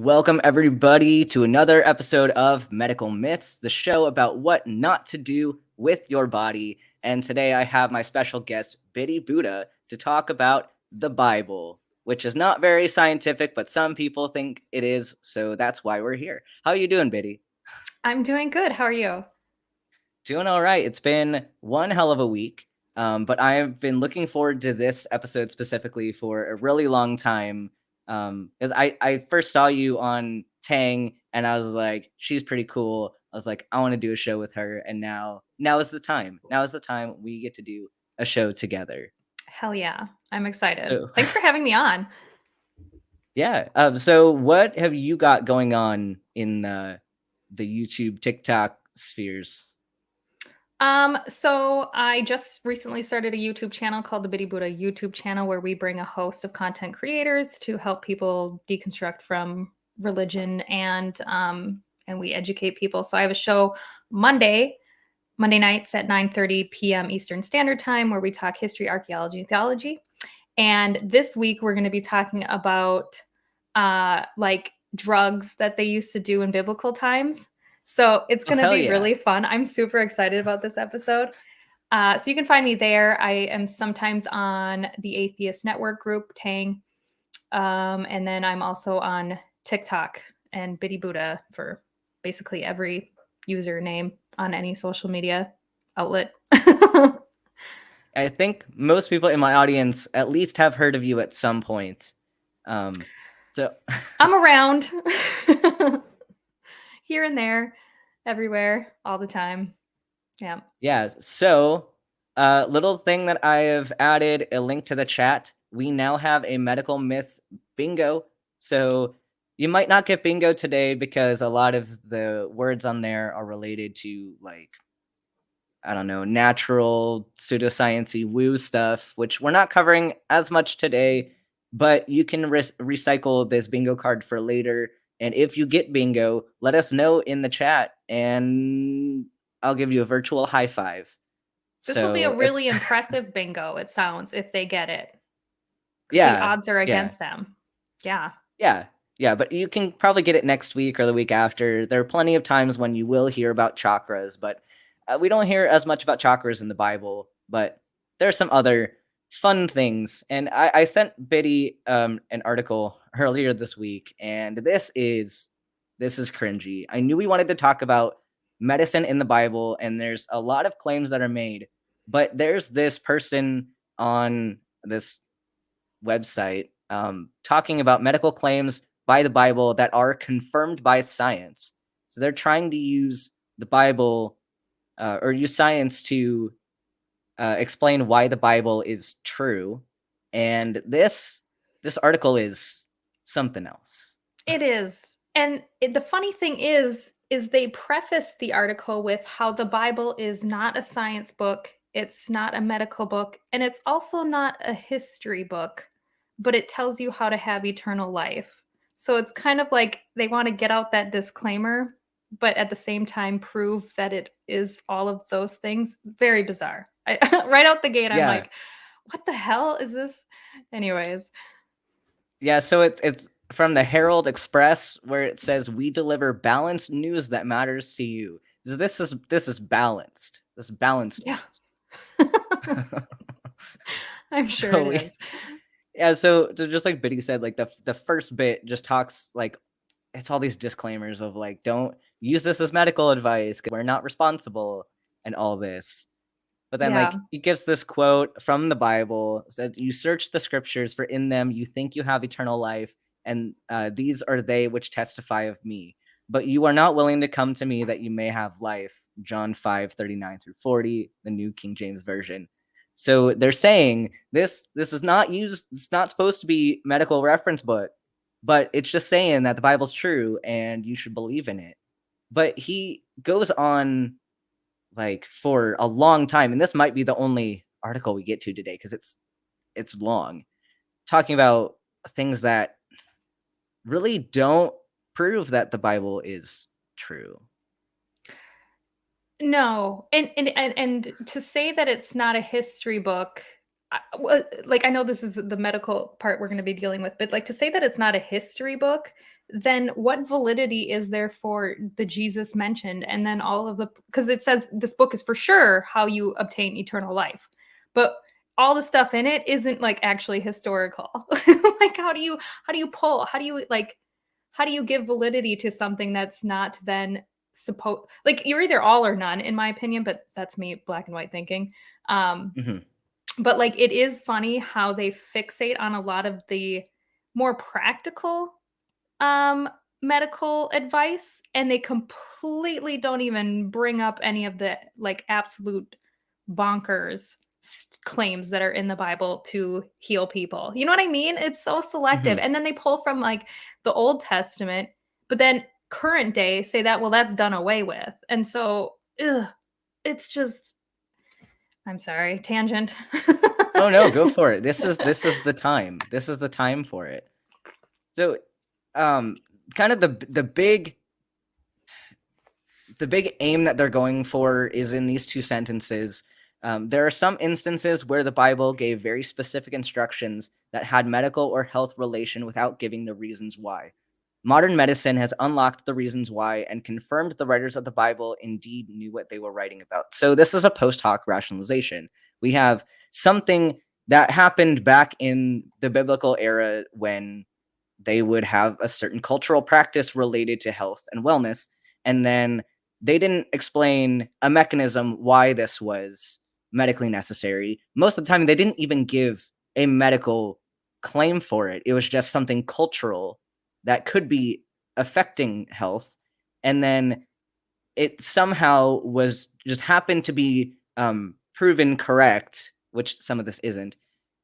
Welcome, everybody, to another episode of Medical Myths, the show about what not to do with your body. And today I have my special guest, Biddy Buddha, to talk about the Bible, which is not very scientific, but some people think it is, so that's why we're here. How are you doing, Biddy? I'm doing good. How are you? Doing all right. It's been one hell of a week, but I've been looking forward to this episode specifically for a really long time. Because I first saw you on Tang, and I was like, she's pretty cool. I was like, I want to do a show with her, and now is the time. Now is the time we get to do a show together. Hell yeah. I'm excited. So, Thanks for having me on. yeah. So what have you got going on in the YouTube, TikTok spheres? So I just recently started a YouTube channel called the Biddy Buddha YouTube channel where we bring a host of content creators to help people deconstruct from religion and we educate people. So I have a show Monday nights at 9:30 p.m. Eastern Standard Time where we talk history, archaeology, and theology. And this week we're going to be talking about like drugs that they used to do in biblical times. So it's going to be really fun. I'm super excited about this episode. So you can find me there. I am sometimes on the Atheist Network group, Tang. And then I'm also on TikTok and Biddy Buddha for basically every username on any social media outlet. I think most people in my audience at least have heard of you at some point. So I'm around here and there, everywhere, all the time. Yeah. Yeah. So, little thing that I have added a link to the chat. We now have a medical myths bingo. So you might not get bingo today because a lot of the words on there are related to like, I don't know, natural pseudoscience-y woo stuff, which we're not covering as much today, but you can recycle this bingo card for later. And if you get bingo, let us know in the chat and I'll give you a virtual high five. This will be a really impressive bingo, it sounds, if they get it. Yeah. The odds are against them. Yeah. Yeah, but you can probably get it next week or the week after. There are plenty of times when you will hear about chakras, but we don't hear as much about chakras in the Bible, but there are some other fun things. And I sent Biddy an article earlier this week, and this is cringy. I knew we wanted to talk about medicine in the Bible, and there's a lot of claims that are made, but there's this person on this website talking about medical claims by the Bible that are confirmed by science. So they're trying to use the Bible or use science to explain why the Bible is true. And this article is something else. It is. And the funny thing is they preface the article with how the Bible is not a science book, it's not a medical book, and it's also not a history book, but it tells you how to have eternal life. So it's kind of like they want to get out that disclaimer, but at the same time prove that it is all of those things. Very bizarre. Right out the gate, I'm like, what the hell is this? Anyways. Yeah, so it's from the Herald Express where it says we deliver balanced news that matters to you. This is balanced. This balanced news. I'm sure it is. Yeah, so just like Biddy said, like the first bit just talks like it's all these disclaimers of like don't use this as medical advice, we're not responsible and all this. But then like he gives this quote from the Bible that you search the scriptures for in them you think you have eternal life, and these are they which testify of me. But you are not willing to come to me that you may have life. John 5:39-40, the New King James Version. So they're saying this is not used, it's not supposed to be medical reference book, but it's just saying that the Bible's true and you should believe in it. But he goes on like for a long time, and this might be the only article we get to today because it's long, talking about things that really don't prove that the Bible is true. No, and to say that it's not a history book, like I know this is the medical part we're going to be dealing with, but like to say that it's not a history book, then what validity is there for the Jesus mentioned? And then all of the, because it says this book is for sure how you obtain eternal life, but all the stuff in it isn't like actually historical. Like how do you pull, how do you give validity to something that's not then supposed, like you're either all or none in my opinion, but that's me black and white thinking. Mhm. But like it is funny how they fixate on a lot of the more practical medical advice, and they completely don't even bring up any of the like absolute bonkers claims that are in the Bible to heal people. You know what I mean? It's so selective. Mhm. And then they pull from like the Old Testament, but then current day say that, well, that's done away with. And so it's just, I'm sorry, tangent. Oh no, go for it. This is the time. This is the time for it. So, kind of the big aim that they're going for is in these two sentences. There are some instances where the Bible gave very specific instructions that had medical or health relation without giving the reasons why. Modern medicine has unlocked the reasons why and confirmed the writers of the Bible indeed knew what they were writing about. So this is a post hoc rationalization. We have something that happened back in the biblical era when they would have a certain cultural practice related to health and wellness, and then they didn't explain a mechanism why this was medically necessary. Most of the time, they didn't even give a medical claim for it. It was just something cultural that could be affecting health. And then it somehow was just happened to be proven correct, which some of this isn't,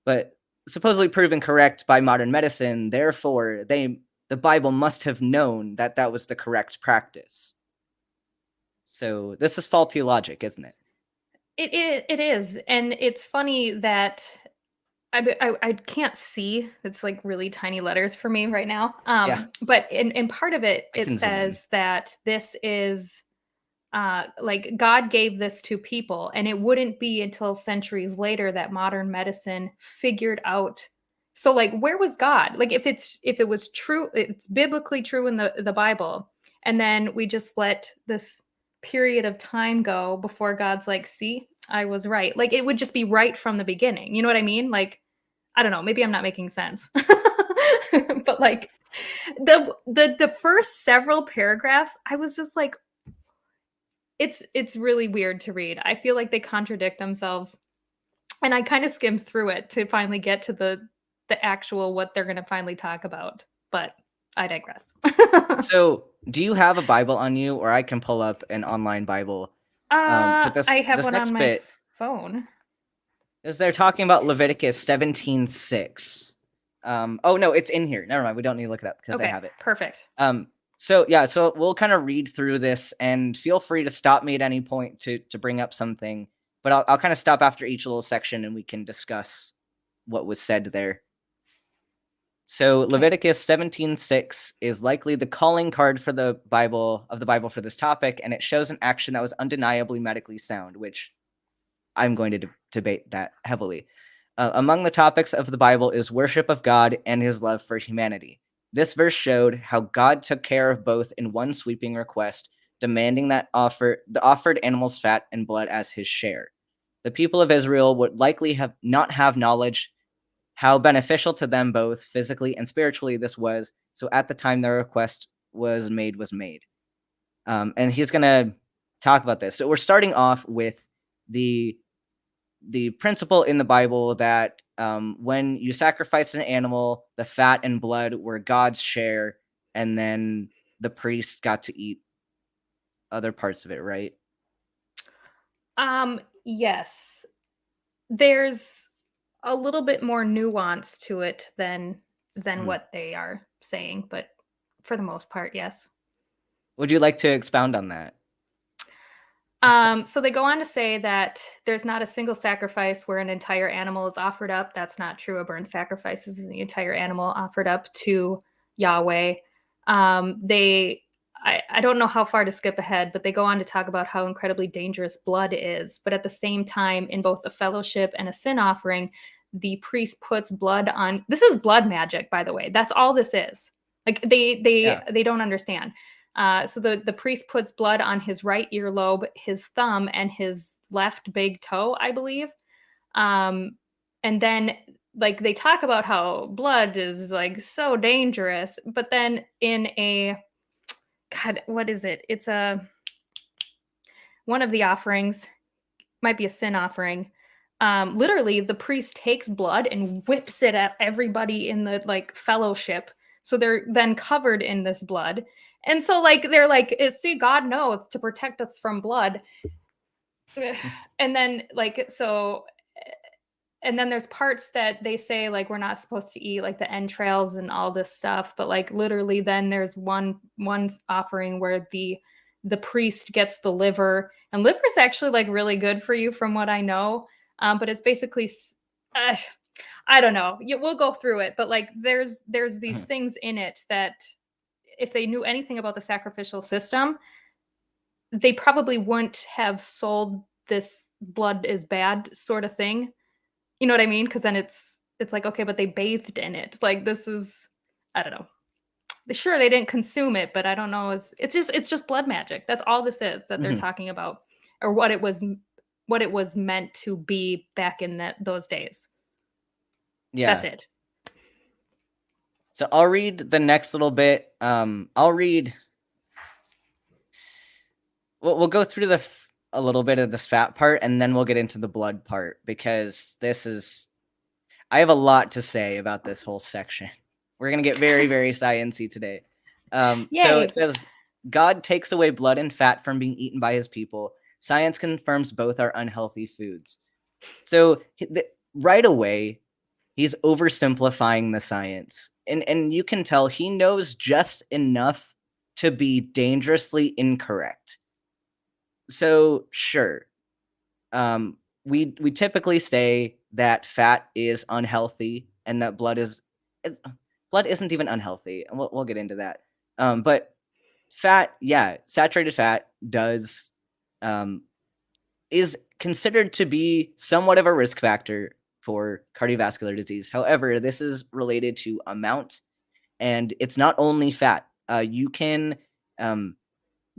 but supposedly proven correct by modern medicine. Therefore, the Bible must have known that that was the correct practice. So this is faulty logic, isn't it? It is, and it's funny that I can't see. It's like really tiny letters for me right now. Yeah, But in part of it, I it can zoom in. says that this is like God gave this to people, and it wouldn't be until centuries later that modern medicine figured out. So, like, where was God? Like, if it was true, it's biblically true in the Bible, and then we just let this period of time go before God's like, see, I was right. Like, it would just be right from the beginning. You know what I mean? Like, I don't know. Maybe I'm not making sense, but like the first several paragraphs, I was just like, it's really weird to read. I feel like they contradict themselves, and I kind of skimmed through it to finally get to the actual what they're going to finally talk about. But I digress. So, do you have a Bible on you, or I can pull up an online Bible? But I have this one next on my bit phone. is they're talking about Leviticus 17:6. Oh no, it's in here. Never mind. We don't need to look it up because I Okay, have it. perfect. So yeah, so we'll kind of read through this, and feel free to stop me at any point to bring up something. But I'll kind of stop after each little section, and we can discuss what was said there. So Okay. Leviticus 17:6 is likely the calling card for the Bible for this topic, and it shows an action that was undeniably medically sound, which I'm going to debate that heavily. Among the topics of the Bible is worship of God and his love for humanity. This verse showed how God took care of both in one sweeping request, demanding that the offered animal's fat and blood as his share. The people of Israel would likely not have knowledge how beneficial to them both physically and spiritually this was. So at the time their request was made. And he's going to talk about this. So we're starting off with the principle in the Bible that when you sacrifice an animal, the fat and blood were God's share, and then the priest got to eat other parts of it, right? Yes. There's a little bit more nuance to it than Mhm. what they are saying, but for the most part, yes. Would you like to expound on that? So they go on to say that there's not a single sacrifice where an entire animal is offered up. That's not true. A burnt sacrifice is the entire animal offered up to Yahweh. I don't know how far to skip ahead, but they go on to talk about how incredibly dangerous blood is. But at the same time, in both a fellowship and a sin offering, the priest puts blood on. This is blood magic, by the way. That's all this is. Like they don't understand. So the priest puts blood on his right earlobe, his thumb, and his left big toe, I believe. And then like they talk about how blood is like so dangerous, but then in a God, what is it? It's a one of the offerings, might be a sin offering. Literally, the priest takes blood and whips it at everybody in the like fellowship. So they're then covered in this blood. And so like they're like, see, God knows to protect us from blood. And then like so and then there's parts that they say like we're not supposed to eat, like the entrails and all this stuff, but like literally then there's one offering where the priest gets the liver, and liver is actually like really good for you from what I know. But it's basically I don't know, we'll go through it, but like there's these things in it that if they knew anything about the sacrificial system, they probably wouldn't have sold this blood is bad sort of thing. You know what I mean? Because then it's like, okay, but they bathed in it. Like this is, I don't know. Sure, they didn't consume it, but I don't know. It's just blood magic. That's all this is that they're talking about, or what it was meant to be back in those days. Yeah. That's it. So I'll read the next little bit. I'll read. We'll go through a little bit of this fat part, and then we'll get into the blood part, because I have a lot to say about this whole section. We're going to get very, very sciencey today. So it says, God takes away blood and fat from being eaten by his people. Science confirms both are unhealthy foods. So right away, he's oversimplifying the science. And you can tell he knows just enough to be dangerously incorrect. So sure, we typically say that fat is unhealthy and that blood isn't even unhealthy, and we'll get into that. But fat, yeah, saturated fat is considered to be somewhat of a risk factor for cardiovascular disease. However, this is related to amount, and it's not only fat. You can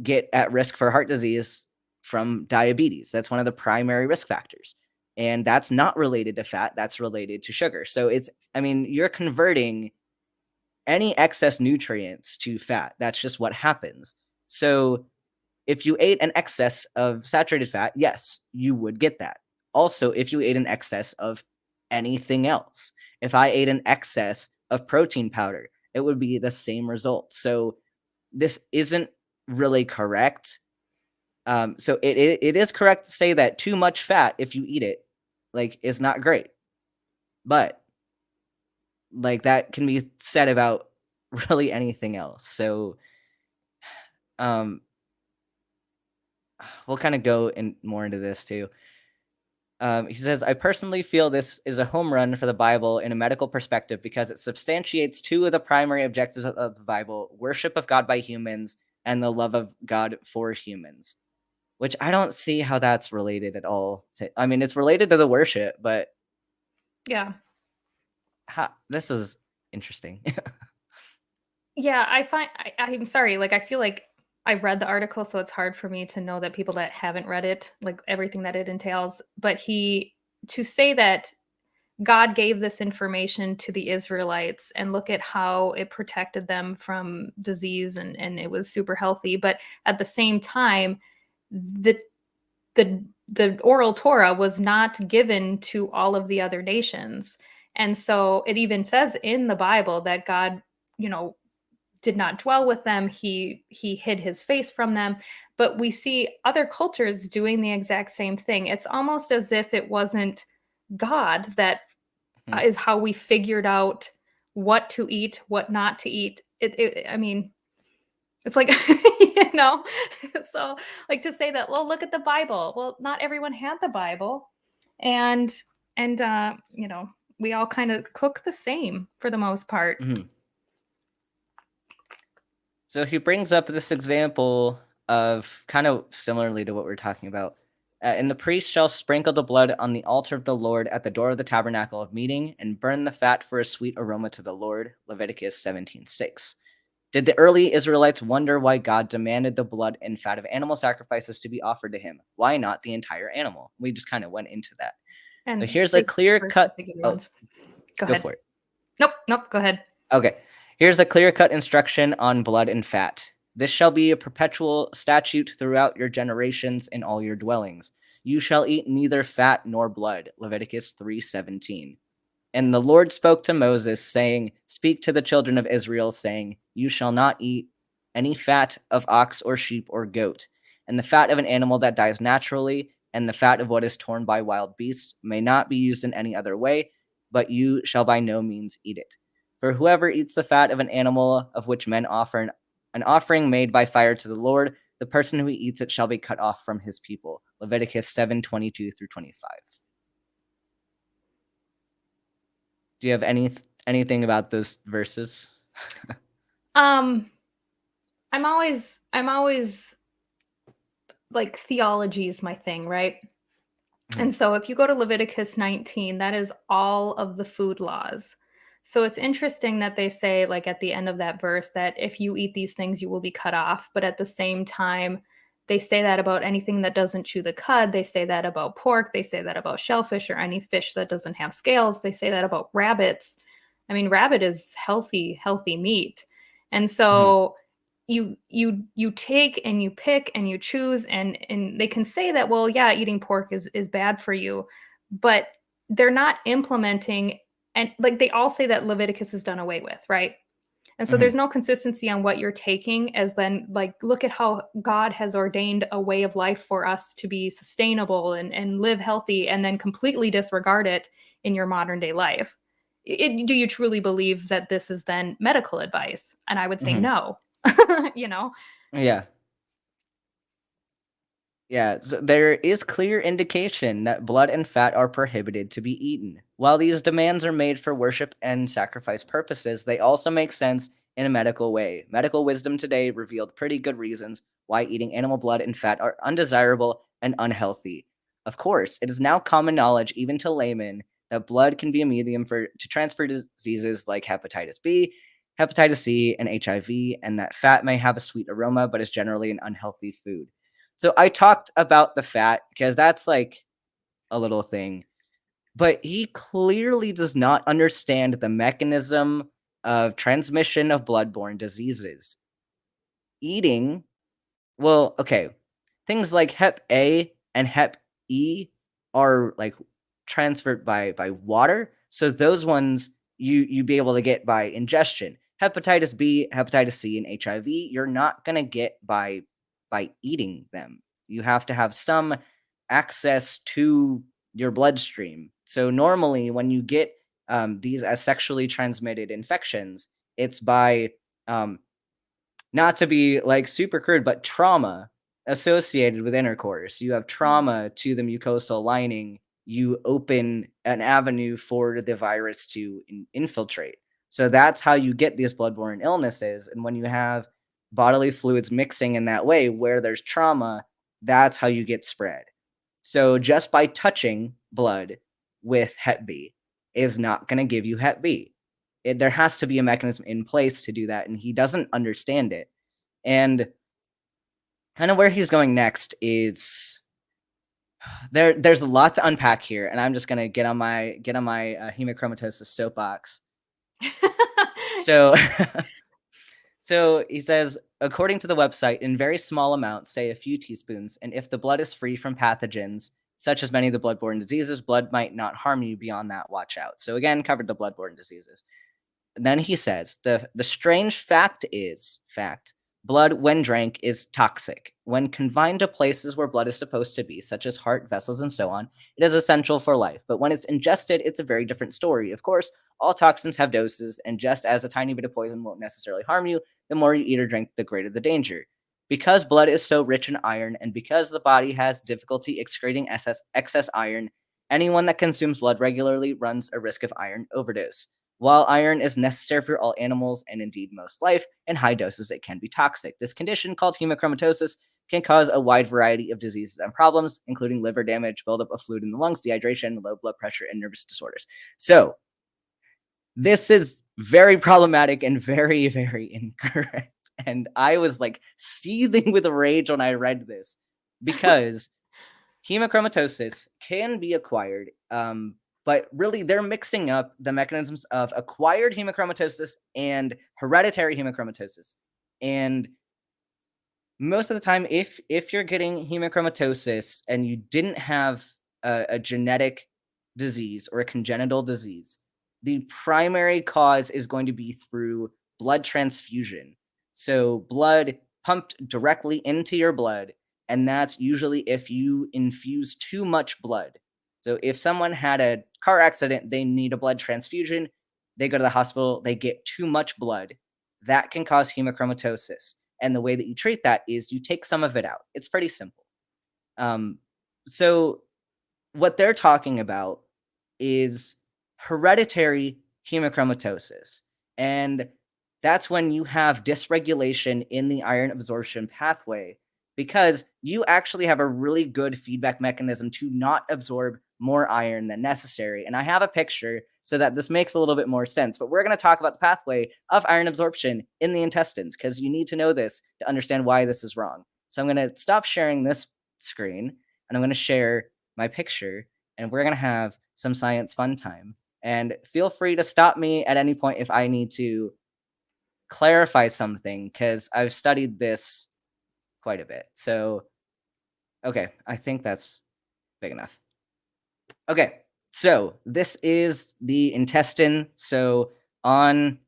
get at risk for heart disease from diabetes. That's one of the primary risk factors. And that's not related to fat, that's related to sugar. So you're converting any excess nutrients to fat. That's just what happens. So if you ate an excess of saturated fat, yes, you would get that. Also, if you ate an excess of anything else, if I ate an excess of protein powder, it would be the same result. So this isn't really correct. So it is correct to say that too much fat, if you eat it, like, is not great. But like that can be said about really anything else. So we'll kind of go more into this too. He says, I personally feel this is a home run for the Bible in a medical perspective because it substantiates two of the primary objectives of the Bible: worship of God by humans and the love of God for humans. Which I don't see how that's related at all. It's related to the worship, but yeah, this is interesting. Yeah, I'm sorry. Like, I feel like I've read the article, so it's hard for me to know that people that haven't read it, like everything that it entails. But to say that God gave this information to the Israelites and look at how it protected them from disease and it was super healthy. But at the same time, the oral Torah was not given to all of the other nations. And so it even says in the Bible that God, did not dwell with them. He hid his face from them. But we see other cultures doing the exact same thing. It's almost as if it wasn't God that is how we figured out what to eat, what not to eat. It's like, so like to say that, well, look at the Bible. Well, not everyone had the Bible. And we all kind of cook the same for the most part. Mm-hmm. So he brings up this example of kind of similarly to what we're talking about. And the priest shall sprinkle the blood on the altar of the Lord at the door of the tabernacle of meeting and burn the fat for a sweet aroma to the Lord. Leviticus 17:6. Did the early Israelites wonder why God demanded the blood and fat of animal sacrifices to be offered to him? Why not the entire animal? We just kind of went into that. So And here's a they clear were cut. particular Oh, ones. Go go ahead. for it. Nope, go ahead. Okay. Here's a clear cut instruction on blood and fat. This shall be a perpetual statute throughout your generations in all your dwellings. You shall eat neither fat nor blood. Leviticus 3:17. And the Lord spoke to Moses, saying, Speak to the children of Israel, saying, You shall not eat any fat of ox or sheep or goat, and the fat of an animal that dies naturally, and the fat of what is torn by wild beasts may not be used in any other way, but you shall by no means eat it. For whoever eats the fat of an animal of which men offer an offering made by fire to the Lord, the person who eats it shall be cut off from his people. Leviticus 7:22 through 25. Do you have anything about those verses? I'm always like, theology is my thing, right? And so if you go to Leviticus 19, that is all of the food laws. So it's interesting that they say, like, at the end of that verse, that if you eat these things, you will be cut off. But at the same time, they say that about anything that doesn't chew the cud. They say that about pork. They say that about shellfish or any fish that doesn't have scales. They say that about rabbits. I mean, rabbit is healthy meat. And so you take and you pick and you choose, and they can say that, well, yeah, eating pork is bad for you, but they're not implementing. And like, they all say that Leviticus is done away with, right? And so there's no consistency on what you're taking, as then, like, look at how God has ordained a way of life for us to be sustainable and live healthy, and then completely disregard it in your modern day life. Do you truly believe that this is then medical advice? And I would say no. You know? Yeah. Yeah, so there is clear indication that blood and fat are prohibited to be eaten. While these demands are made for worship and sacrifice purposes, they also make sense in a medical way. Medical wisdom today revealed pretty good reasons why eating animal blood and fat are undesirable and unhealthy. Of course, it is now common knowledge, even to laymen, that blood can be a medium to transfer diseases like hepatitis B, hepatitis C, and HIV, and that fat may have a sweet aroma but is generally an unhealthy food. So I talked about the fat because that's like a little thing, but he clearly does not understand the mechanism of transmission of bloodborne diseases. Eating, well, okay, things like Hep A and Hep E are like transferred by water, so those ones you'd be able to get by ingestion. Hepatitis B, hepatitis C, and HIV, you're not gonna get by eating them. You have to have some access to your bloodstream. So normally, when you get these as sexually transmitted infections, it's by not to be like super crude, but trauma associated with intercourse. You have trauma to the mucosal lining. You open an avenue for the virus to infiltrate. So that's how you get these bloodborne illnesses. And when you have bodily fluids mixing in that way, where there's trauma, that's how you get spread. So just by touching blood with Hep B is not going to give you Hep B. There has to be a mechanism in place to do that, and he doesn't understand it. And kind of where he's going next is there's a lot to unpack here, and I'm just gonna get on my hemochromatosis soapbox. So so he says, according to the website, in very small amounts, say a few teaspoons, and if the blood is free from pathogens such as many of the bloodborne diseases, blood might not harm you. Beyond that, watch out. So again, covered the bloodborne diseases. And then he says, the strange fact is, blood when drank is toxic. When confined to places where blood is supposed to be, such as heart, vessels, and so on, it is essential for life. But when it's ingested, it's a very different story. Of course, all toxins have doses, and just as a tiny bit of poison won't necessarily harm you, the more you eat or drink, the greater the danger. Because blood is so rich in iron, and because the body has difficulty excreting excess iron, anyone that consumes blood regularly runs a risk of iron overdose. While iron is necessary for all animals and indeed most life, in high doses it can be toxic. This condition, called hemochromatosis, can cause a wide variety of diseases and problems, including liver damage, buildup of fluid in the lungs, dehydration, low blood pressure, and nervous disorders. So, this is very problematic and very, very incorrect. And I was like seething with rage when I read this because hemochromatosis can be acquired, but really they're mixing up the mechanisms of acquired hemochromatosis and hereditary hemochromatosis. And most of the time, if you're getting hemochromatosis and you didn't have a genetic disease or a congenital disease, the primary cause is going to be through blood transfusion. So blood pumped directly into your blood, and that's usually if you infuse too much blood. So if someone had a car accident, they need a blood transfusion, they go to the hospital, they get too much blood. That can cause hemochromatosis. And the way that you treat that is you take some of it out. It's pretty simple. So what they're talking about is hereditary hemochromatosis. And that's when you have dysregulation in the iron absorption pathway because you actually have a really good feedback mechanism to not absorb more iron than necessary. And I have a picture so that this makes a little bit more sense. But we're going to talk about the pathway of iron absorption in the intestines because you need to know this to understand why this is wrong. So I'm going to stop sharing this screen and I'm going to share my picture and we're going to have some science fun time. And feel free to stop me at any point if I need to clarify something because I've studied this quite a bit. So, okay, I think that's big enough. Okay, so this is the intestine. So I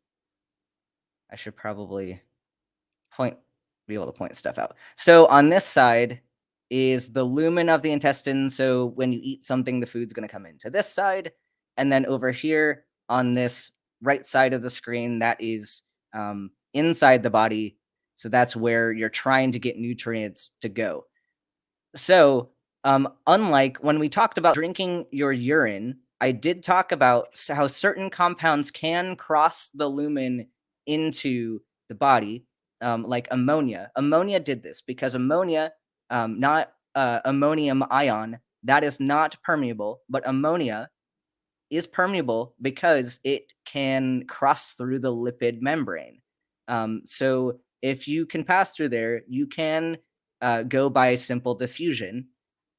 should probably be able to point stuff out. So on this side is the lumen of the intestine. So when you eat something, the food's going to come into this side. And then over here on this right side of the screen, that is inside the body. So that's where you're trying to get nutrients to go. So unlike when we talked about drinking your urine, I did talk about how certain compounds can cross the lumen into the body, like ammonia. Ammonia did this because ammonia, not ammonium ion, that is not permeable, but ammonia is permeable because it can cross through the lipid membrane. So if you can pass through there, you can go by simple diffusion,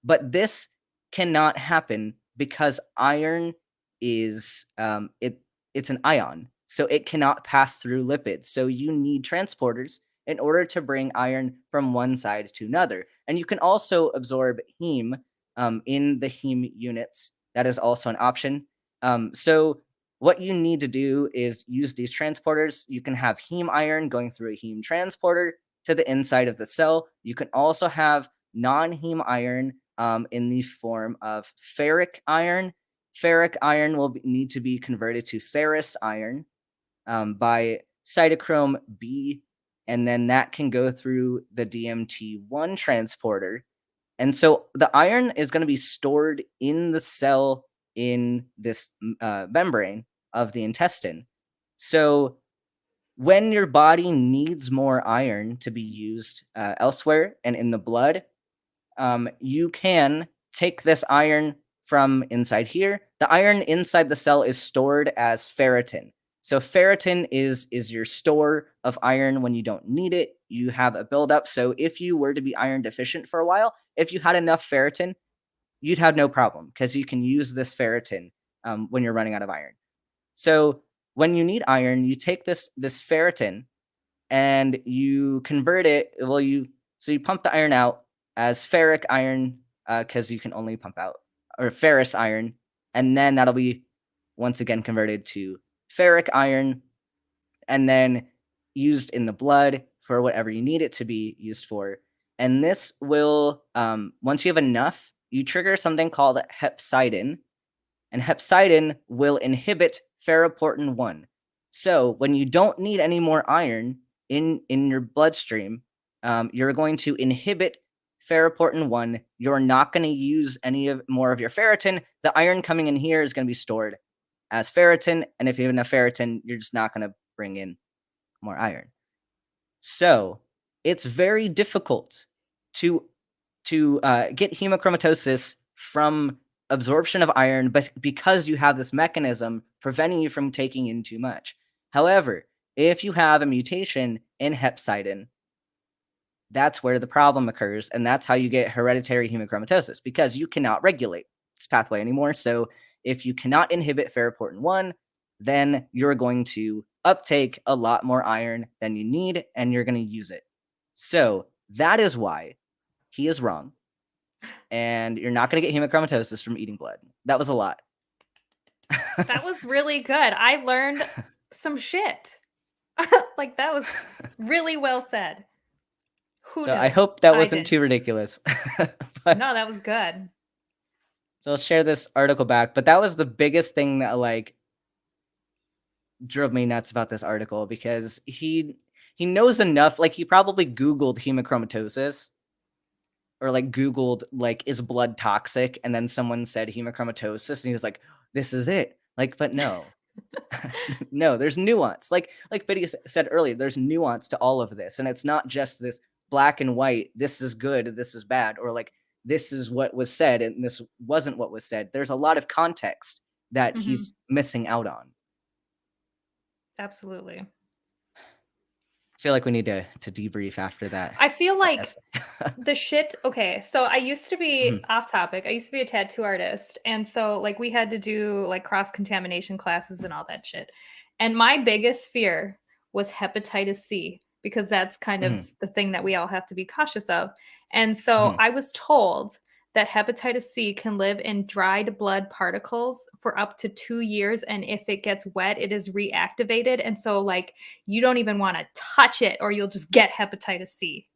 but this cannot happen because iron is it's an ion, so it cannot pass through lipids. So you need transporters in order to bring iron from one side to another. And you can also absorb heme in the heme units. That is also an option. So what you need to do is use these transporters. You can have heme iron going through a heme transporter to the inside of the cell. You can also have non-heme iron in the form of ferric iron. Ferric iron will need to be converted to ferrous iron by cytochrome B, and then that can go through the DMT1 transporter. And so the iron is going to be stored in the cell in this membrane of the intestine. So when your body needs more iron to be used elsewhere and in the blood, you can take this iron from inside here. The iron inside the cell is stored as ferritin. So ferritin is your store of iron when you don't need it. You have a buildup. So if you were to be iron deficient for a while, if you had enough ferritin, you'd have no problem because you can use this ferritin when you're running out of iron. So when you need iron, you take this ferritin and you convert it. Well, you pump the iron out as ferric iron because you can only pump out, or ferrous iron, and then that'll be once again converted to ferric iron and then used in the blood for whatever you need it to be used for. And this will, once you have enough, you trigger something called hepcidin, and hepcidin will inhibit ferroportin 1. So when you don't need any more iron in your bloodstream, you're going to inhibit ferroportin 1. You're not going to use more of your ferritin. The iron coming in here is going to be stored as ferritin, and if you have enough ferritin, you're just not going to bring in more iron. So it's very difficult to get hemochromatosis from absorption of iron, but because you have this mechanism preventing you from taking in too much. However, if you have a mutation in hepcidin, that's where the problem occurs, and that's how you get hereditary hemochromatosis, because you cannot regulate this pathway anymore. So if you cannot inhibit ferroportin 1, then you're going to uptake a lot more iron than you need, and you're going to use it. So that is why he is wrong, and you're not going to get hemochromatosis from eating blood. That was a lot. That was really good. I learned some shit. Like, that was really well said. Who So knew? I hope that I wasn't didn't. too ridiculous. But, No, that was good. so I'll share this article back. But that was the biggest thing that like drove me nuts about this article, because he knows enough. Like, he probably Googled hemochromatosis, or like Googled like, is blood toxic, and then someone said hemochromatosis, and he was like, this is it. Like, but no. No, there's nuance. Like Biddy said earlier, there's nuance to all of this, and it's not just this black and white, this is good, this is bad, or like, this is what was said and this wasn't what was said. There's a lot of context that he's missing out on. Absolutely. I feel like we need to debrief after that. I feel like the shit. Okay, so I used to be off topic. I used to be a tattoo artist, and so like we had to do like cross contamination classes and all that shit. And my biggest fear was hepatitis C, because that's kind of the thing that we all have to be cautious of. And so I was told that hepatitis C can live in dried blood particles for up to 2 years, and if it gets wet, it is reactivated. And so like, you don't even want to touch it or you'll just get hepatitis C.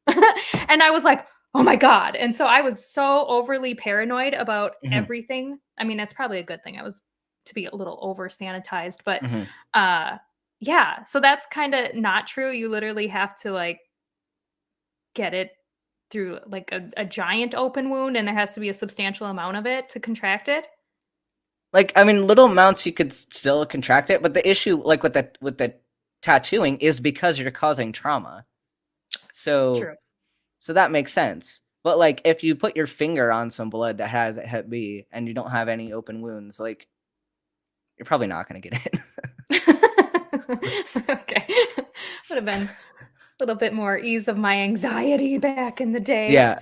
And I was like, oh my God. And so I was so overly paranoid about everything. I mean, that's probably a good thing. I was to be a little over sanitized, but yeah, so that's kind of not true. You literally have to like get it through like a giant open wound, and there has to be a substantial amount of it to contract it. Like, I mean, little amounts you could still contract it, but the issue, like with the tattooing, is because you're causing trauma. So, True. So that makes sense. But like, if you put your finger on some blood that has Hep B and you don't have any open wounds, like, you're probably not going to get it. Okay, would have been a little bit more ease of my anxiety back in the day. Yeah.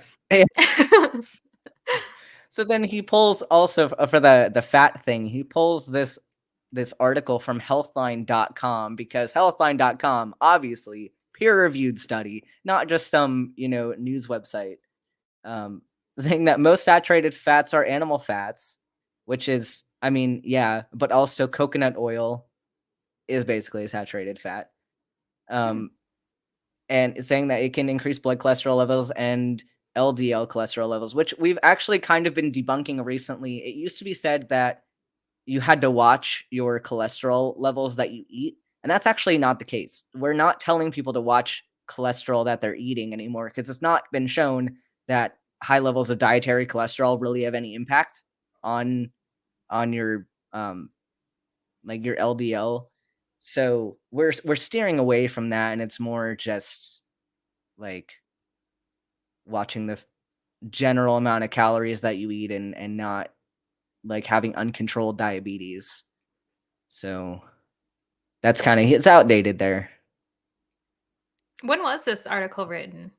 So then he pulls also for the fat thing. He pulls this article from healthline.com, because healthline.com, obviously peer-reviewed study, not just some, news website, saying that most saturated fats are animal fats, which is, I mean, yeah, but also coconut oil is basically a saturated fat. And it's saying that it can increase blood cholesterol levels and LDL cholesterol levels, which we've actually kind of been debunking recently. It used to be said that you had to watch your cholesterol levels that you eat, and that's actually not the case. We're not telling people to watch cholesterol that they're eating anymore, because it's not been shown that high levels of dietary cholesterol really have any impact on your like your LDL. So we're steering away from that, and it's more just like watching the general amount of calories that you eat, and not like having uncontrolled diabetes. So that's kind of, it's outdated there. When was this article written?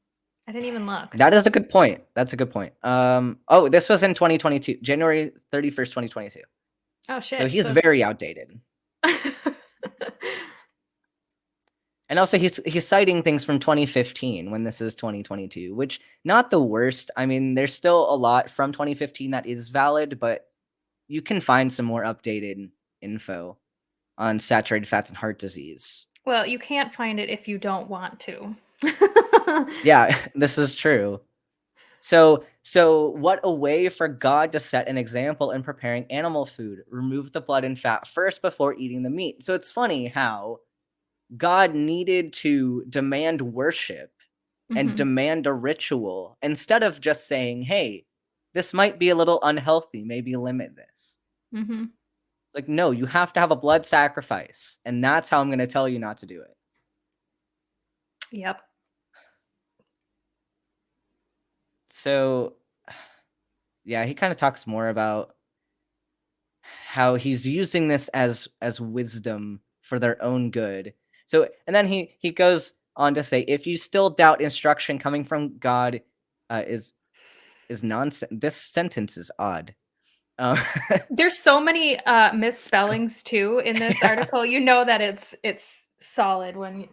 I didn't even look. That is a good point. That's a good point. Oh, this was in 2022, January 31st, 2022. Oh shit. So he's very outdated. And also he's citing things from 2015 when this is 2022, which, not the worst. I mean, there's still a lot from 2015 that is valid, but you can find some more updated info on saturated fats and heart disease. Well, you can't find it if you don't want to. Yeah, this is true. So what a way for God to set an example in preparing animal food. Remove the blood and fat first before eating the meat. So it's funny how God needed to demand worship and demand a ritual, instead of just saying, hey, this might be a little unhealthy, maybe limit this. Like, no, you have to have a blood sacrifice, and that's how I'm going to tell you not to do it. Yep. So, yeah, he kind of talks more about how he's using this as wisdom for their own good. So, and then he goes on to say, if you still doubt instruction coming from God is nonsense. This sentence is odd. Um, There's so many misspellings too in this yeah, article. You know that it's solid when it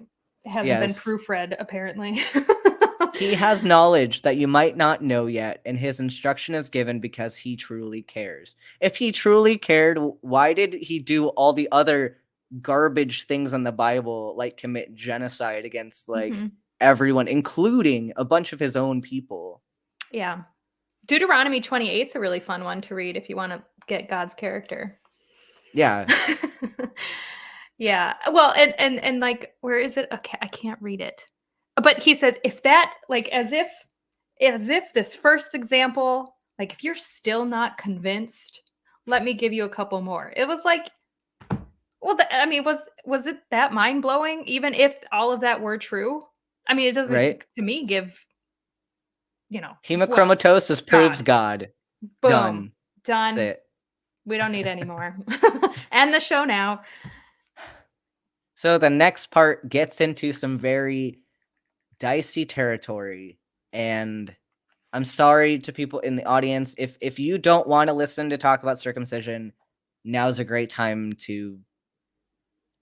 hasn't been yes. proofread, apparently. He has knowledge that you might not know yet, and his instruction is given because he truly cares. If he truly cared, why did he do all the other garbage things in the Bible, like commit genocide against like Mhm. everyone, including a bunch of his own people? Yeah. Deuteronomy 28 is a really fun one to read if you want to get God's character. Yeah, Yeah. Well, and like, where is it? Okay, I can't read it. But he says, if that, like, as if this first example, like, if you're still not convinced, let me give you a couple more. It was like, well, I mean, was it that mind blowing? Even if all of that were true, I mean, it doesn't right? to me give well, Hemochromatosis proves God, God. boom, Done. That's done. it. We don't need any more. End the show now. So the next part gets into some very dicey territory, and I'm sorry to people in the audience. If you don't want to listen to talk about circumcision, now's a great time to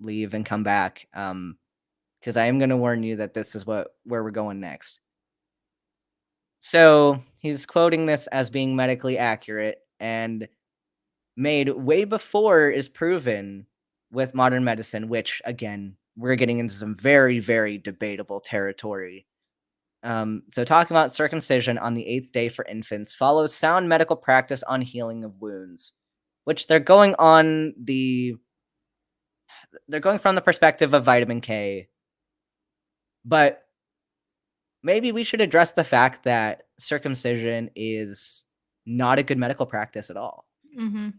leave and come back. Because I am going to warn you that this is where we're going next. So he's quoting this as being medically accurate and made way before is proven with modern medicine, which again, we're getting into some very, very debatable territory. So talking about circumcision on the 8th day for infants follows sound medical practice on healing of wounds, which they're going from the perspective of vitamin K. But maybe we should address the fact that circumcision is not a good medical practice at all. Mm-hmm.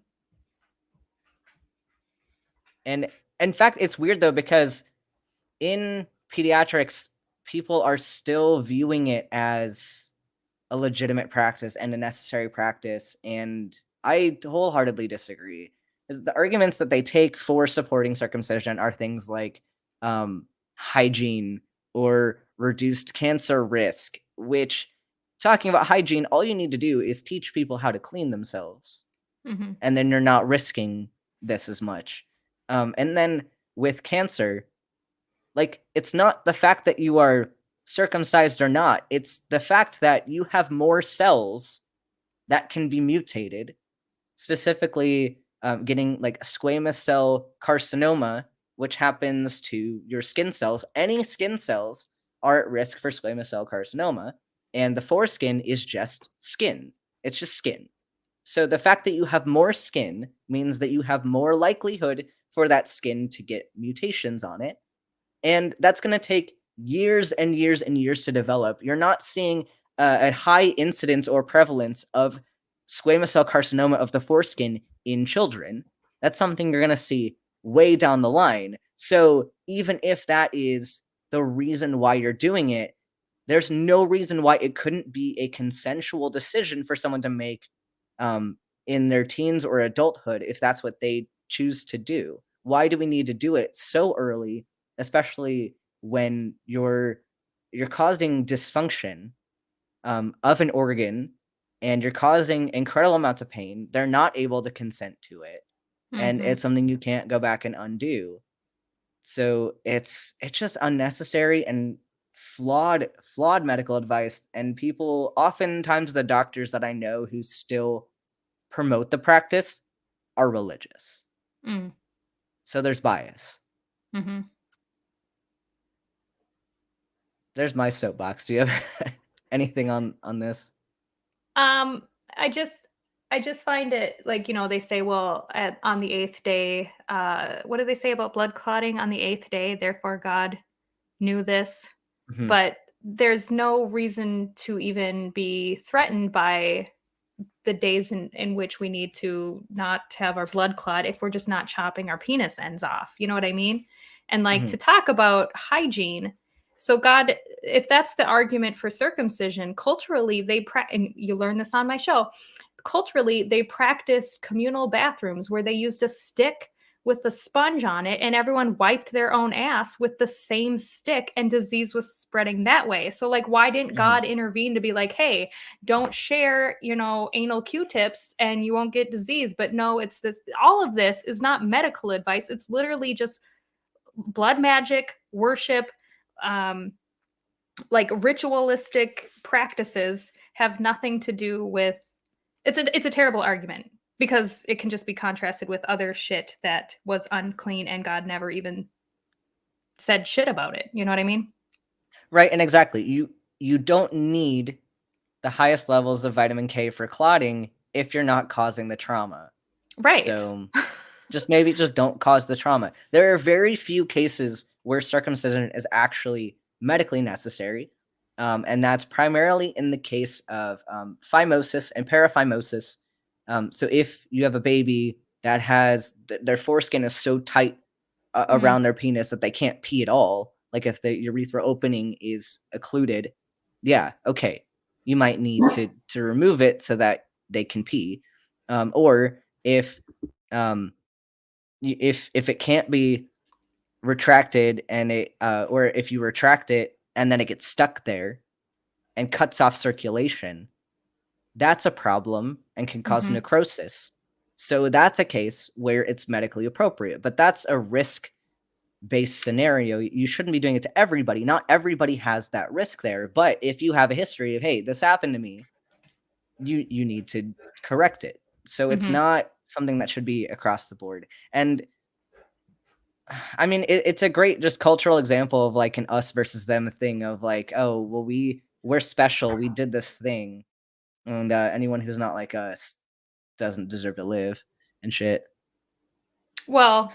And in fact, it's weird though, because in pediatrics, people are still viewing it as a legitimate practice and a necessary practice, and I wholeheartedly disagree. The arguments that they take for supporting circumcision are things like hygiene or reduced cancer risk, which, talking about hygiene, all you need to do is teach people how to clean themselves, Mm-hmm. and then you're not risking this as much. And then with cancer, like, it's not the fact that you are circumcised or not. It's the fact that you have more cells that can be mutated, specifically getting like squamous cell carcinoma, which happens to your skin cells. Any skin cells are at risk for squamous cell carcinoma, and the foreskin is just skin. It's just skin. So the fact that you have more skin means that you have more likelihood for that skin to get mutations on it. And that's going to take years and years and years to develop. You're not seeing a high incidence or prevalence of squamous cell carcinoma of the foreskin in children. That's something you're going to see way down the line. So even if that is the reason why you're doing it, there's no reason why it couldn't be a consensual decision for someone to make in their teens or adulthood if that's what they choose to do. Why do we need to do it so early, especially when you're causing dysfunction of an organ and you're causing incredible amounts of pain? They're not able to consent to it, and Mm-hmm. it's something you can't go back and undo. So it's just unnecessary and flawed medical advice. And people, oftentimes the doctors that I know who still promote the practice, are religious. Mm. So there's bias. Mm-hmm. There's my soapbox. Do you have anything on this? I just find it like, they say, well, on the 8th day, what do they say about blood clotting on the 8th day? Therefore, God knew this, Mhm. but there's no reason to even be threatened by the days in which we need to not have our blood clot if we're just not chopping our penis ends off. You know what I mean? And like to Mhm. talk about hygiene. So God, if that's the argument for circumcision, culturally and you learn this on my show. Culturally, they practiced communal bathrooms where they used a stick with a sponge on it, and everyone wiped their own ass with the same stick, and disease was spreading that way. So like, why didn't God intervene to be like, hey, don't share, anal Q-tips and you won't get disease? But no, it's this, all of this is not medical advice. It's literally just blood magic, worship, like ritualistic practices have nothing to do with, it's a terrible argument, because it can just be contrasted with other shit that was unclean and God never even said shit about it. You know what I mean? Right, and exactly. You don't need the highest levels of vitamin K for clotting if you're not causing the trauma. Right. So just don't cause the trauma. There are very few cases where circumcision is actually medically necessary. And that's primarily in the case of phimosis and paraphimosis. So if you have a baby that has their foreskin is so tight around their penis that they can't pee at all, like if the urethra opening is occluded, yeah, okay, you might need to remove it so that they can pee. Or if it can't be retracted and it or if you retract it and then it gets stuck there and cuts off circulation, that's a problem and can cause necrosis. So that's a case where it's medically appropriate, but that's a risk-based scenario. You shouldn't be doing it to everybody. Not everybody has that risk there, but if you have a history of, hey, this happened to me, you need to correct it. So it's not something that should be across the board. And I mean, it's a great just cultural example of like an us versus them thing of like, oh, well, we're special. We did this thing. And anyone who's not like us doesn't deserve to live and shit. Well,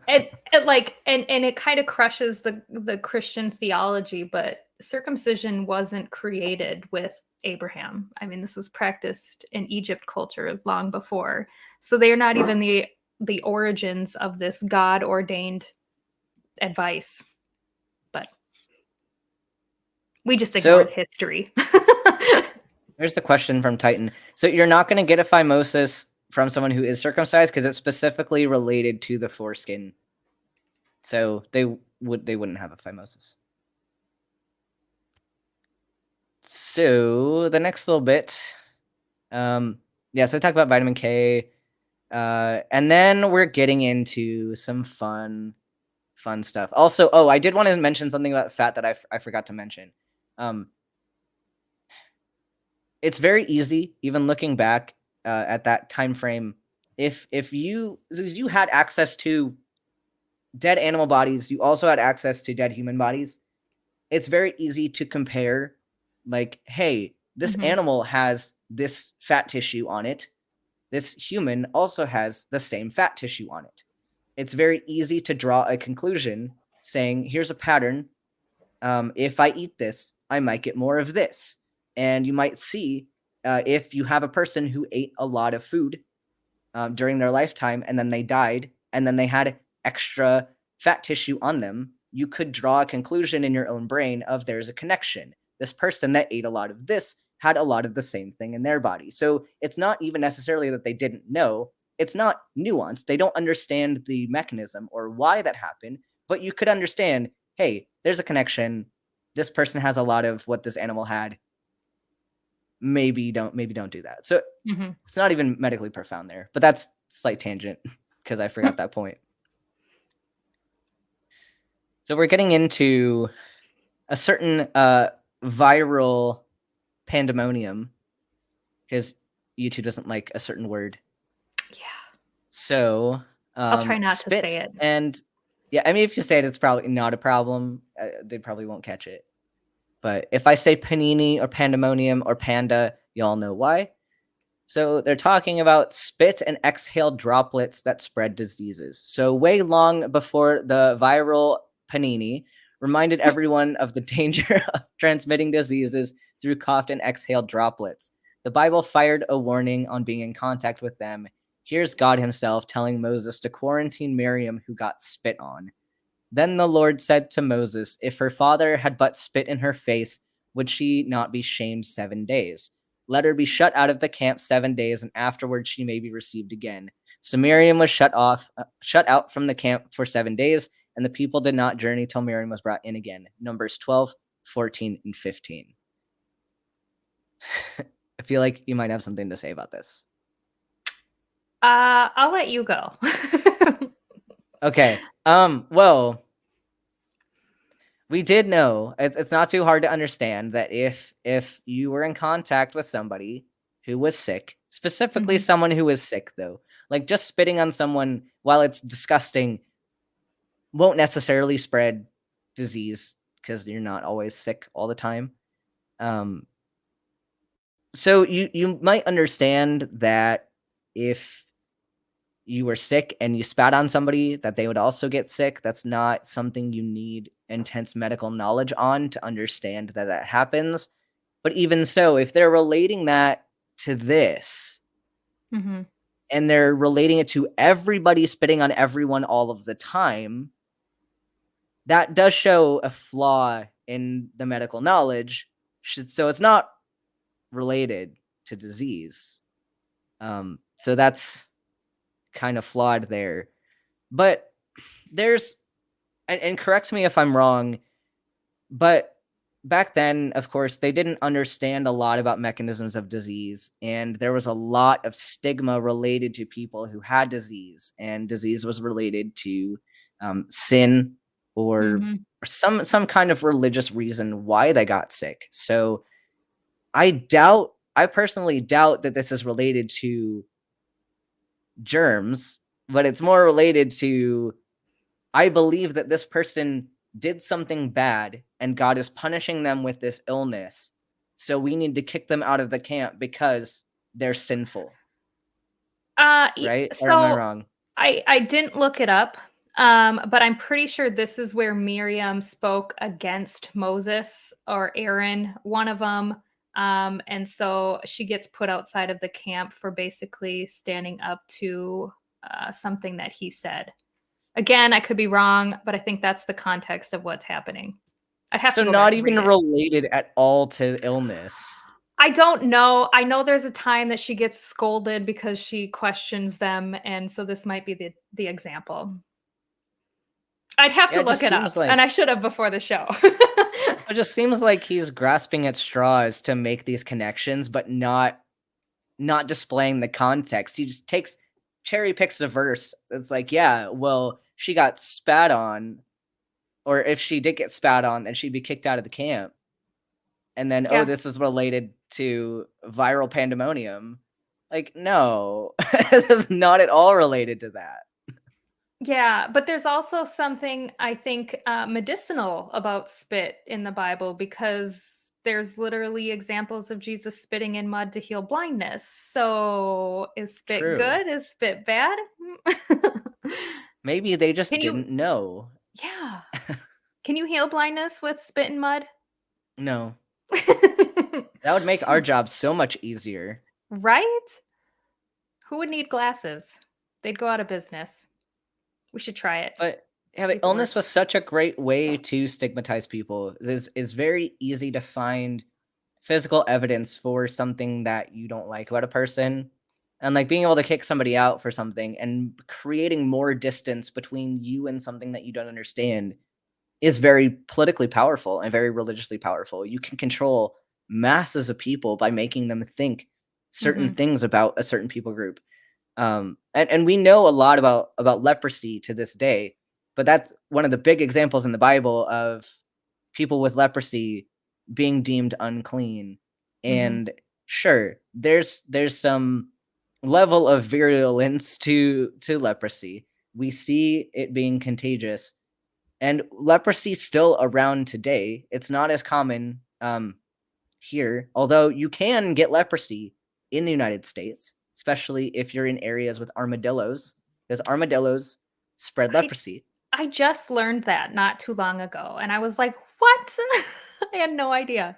it like, and it kind of crushes the Christian theology, but circumcision wasn't created with Abraham. I mean, this was practiced in Egypt culture long before. So they are not even the origins of this God ordained advice. But we just ignored history. There's the question from Titan. So you're not going to get a phimosis from someone who is circumcised because it's specifically related to the foreskin. So they wouldn't have a phimosis. So the next little bit, so I talk about vitamin K, and then we're getting into some fun stuff. Also, I did want to mention something about fat that I forgot to mention. It's very easy, even looking back at that time frame. If you had access to dead animal bodies, you also had access to dead human bodies. It's very easy to compare, like, hey, this animal has this fat tissue on it. This human also has the same fat tissue on it. It's very easy to draw a conclusion saying, here's a pattern. If I eat this, I might get more of this. And you might see if you have a person who ate a lot of food during their lifetime and then they died and then they had extra fat tissue on them, you could draw a conclusion in your own brain of there's a connection. This person that ate a lot of this had a lot of the same thing in their body. So it's not even necessarily that they didn't know. It's not nuanced. They don't understand the mechanism or why that happened, but you could understand, hey, there's a connection. This person has a lot of what this animal had. Maybe don't do that. So it's not even medically profound there, but that's slight tangent because I forgot that point. So we're getting into a certain viral pandemonium because YouTube doesn't like a certain word. Yeah. So I'll try not to say it. And yeah, I mean, if you say it, it's probably not a problem. They probably won't catch it. But if I say panini or pandemonium or panda, y'all know why. So they're talking about spit and exhale droplets that spread diseases. So way long before the viral panini reminded everyone of the danger of transmitting diseases through coughed and exhaled droplets. The Bible fired a warning on being in contact with them. Here's God himself telling Moses to quarantine Miriam, who got spit on. Then the Lord said to Moses, if her father had but spit in her face, would she not be shamed 7 days? Let her be shut out of the camp 7 days, and afterwards she may be received again. So Miriam was shut out from the camp for 7 days, and the people did not journey till Miriam was brought in again. Numbers 12, 14, and 15. I feel like you might have something to say about this. I'll let you go. Okay. Well, we did know it's not too hard to understand that if you were in contact with somebody who was sick, specifically Mhm. someone who is sick, though, like just spitting on someone while it's disgusting won't necessarily spread disease because you're not always sick all the time. So you might understand that if you were sick and you spat on somebody, that they would also get sick. That's not something you need intense medical knowledge on to understand that that happens. But even so, if they're relating that to this, Mhm. and they're relating it to everybody spitting on everyone all of the time, that does show a flaw in the medical knowledge. So it's not related to disease. So that's kind of flawed there. But there's, and correct me if I'm wrong, but back then, of course, they didn't understand a lot about mechanisms of disease, and there was a lot of stigma related to people who had disease, and disease was related to sin or Mhm. some kind of religious reason why they got sick. So I personally doubt that this is related to germs, but it's more related to, I believe that this person did something bad and God is punishing them with this illness. So we need to kick them out of the camp because they're sinful, right? Or am I So wrong? I didn't look it up, but I'm pretty sure this is where Miriam spoke against Moses or Aaron, one of them. And so she gets put outside of the camp for basically standing up to something that he said. Again, I could be wrong, but I think that's the context of what's happening. I'd have So to go back not and even read it. related at all to illness. I don't know. I know there's a time that she gets scolded because she questions them, and so this might be the example. I'd have Yeah, to it just look it up, seems and like I should have before the show. it just seems like he's grasping at straws to make these connections, but not displaying the context. He just cherry picks a verse. It's like, yeah, well, she got spat on, or if she did get spat on, then she'd be kicked out of the camp. And then, oh, Yeah. this is related to viral pandemonium. Like, no, this is not at all related to that. Yeah, but there's also something I think, medicinal about spit in the Bible because there's literally examples of Jesus spitting in mud to heal blindness. So, is spit True. good? Is spit bad? Maybe they just Can you didn't know. Yeah. Can you heal blindness with spit and mud? No, that would make our job so much easier. Right? Who would need glasses? They'd go out of business. We should try it. But yeah, See but if it illness works. was such a great way to stigmatize people. Is very easy to find physical evidence for something that you don't like about a person. And like being able to kick somebody out for something and creating more distance between you and something that you don't understand is very politically powerful and very religiously powerful. You can control masses of people by making them think certain Mhm. things about a certain people group. And we know a lot about leprosy to this day, but that's one of the big examples in the Bible of people with leprosy being deemed unclean. Mhm. And sure, there's some level of virulence to leprosy. We see it being contagious, and leprosy's still around today. It's not as common here, although you can get leprosy in the United States, especially if you're in areas with armadillos, because armadillos spread I leprosy. I just learned that not too long ago, and I was like, "What?" I had no idea.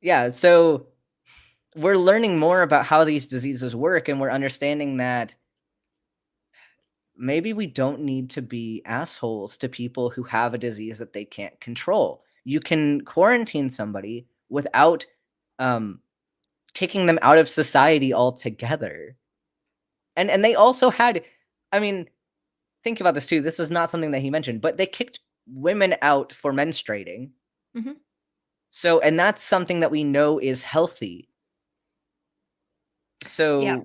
Yeah, so we're learning more about how these diseases work, and we're understanding that maybe we don't need to be assholes to people who have a disease that they can't control. You can quarantine somebody without um, kicking them out of society altogether. And they also had, I mean, think about this too. This is not something that he mentioned, but they kicked women out for menstruating. Mm-hmm. So, and that's something that we know is healthy. So, yeah.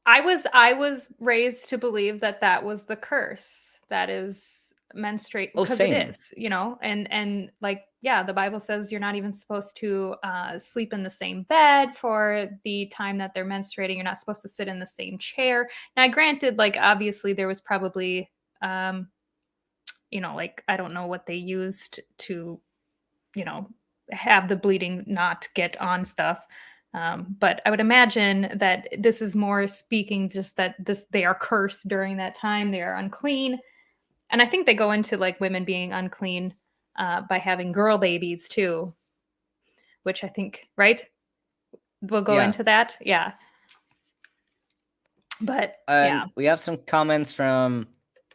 I was raised to believe that that was the curse. That is menstruate, oh, because it same. is, and like, yeah, the Bible says you're not even supposed to sleep in the same bed for the time that they're menstruating. You're not supposed to sit in the same chair. Now, granted, like, obviously there was probably like, I don't know what they used to, have the bleeding not get on stuff. But I would imagine that this is more speaking just that they are cursed during that time. They are unclean. And I think they go into like women being unclean by having girl babies too, which I think, right? We'll go Yeah. into that. Yeah. But yeah. We have some comments from,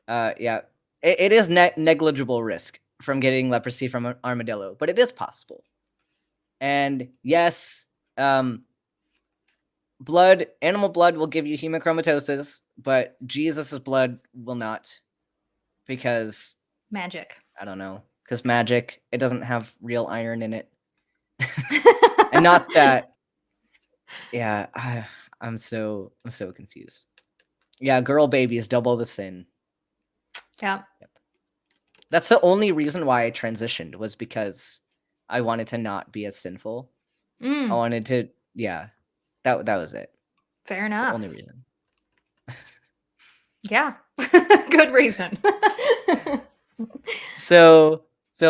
yeah, it is negligible risk from getting leprosy from an armadillo, but it is possible. And yes, animal blood will give you hemochromatosis, but Jesus's blood will not, because Magic. I don't know, because magic, it doesn't have real iron in it. And not that, yeah, I'm so confused. Yeah, girl babies double the sin. Yeah. Yep. That's the only reason why I transitioned, was because I wanted to not be as sinful. I wanted to, yeah, that was it. Fair That's the enough. only reason. Yeah. Good reason. So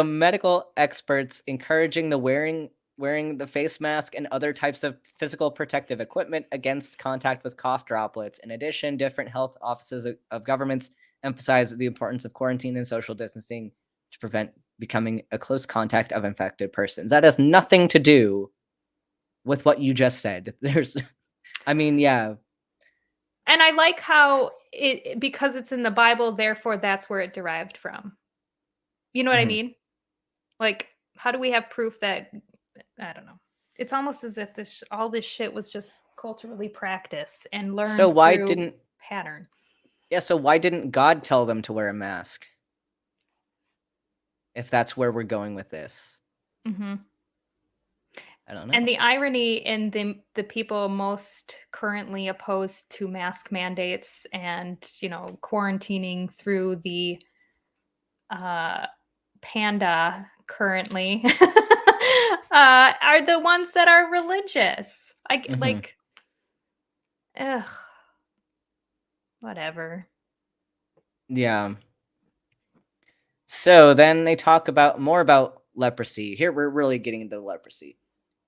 medical experts encouraging the wearing the face mask and other types of physical protective equipment against contact with cough droplets. In addition, different health offices of governments emphasize the importance of quarantine and social distancing to prevent becoming a close contact of infected persons. That has nothing to do with what you just said. I mean, yeah. And I like how because it's in the Bible, therefore that's where it derived from. You know what I mean? Like, how do we have proof that, I don't know. It's almost as if all this shit was just culturally practiced and learned So why through didn't pattern. Yeah, so why didn't God tell them to wear a mask? If that's where we're going with this. Mm-hmm. I don't know. And the irony in the people most currently opposed to mask mandates and, quarantining through the panda currently are the ones that are religious. Like, ugh, whatever. Yeah. So then they talk more about leprosy. Here we're really getting into the leprosy.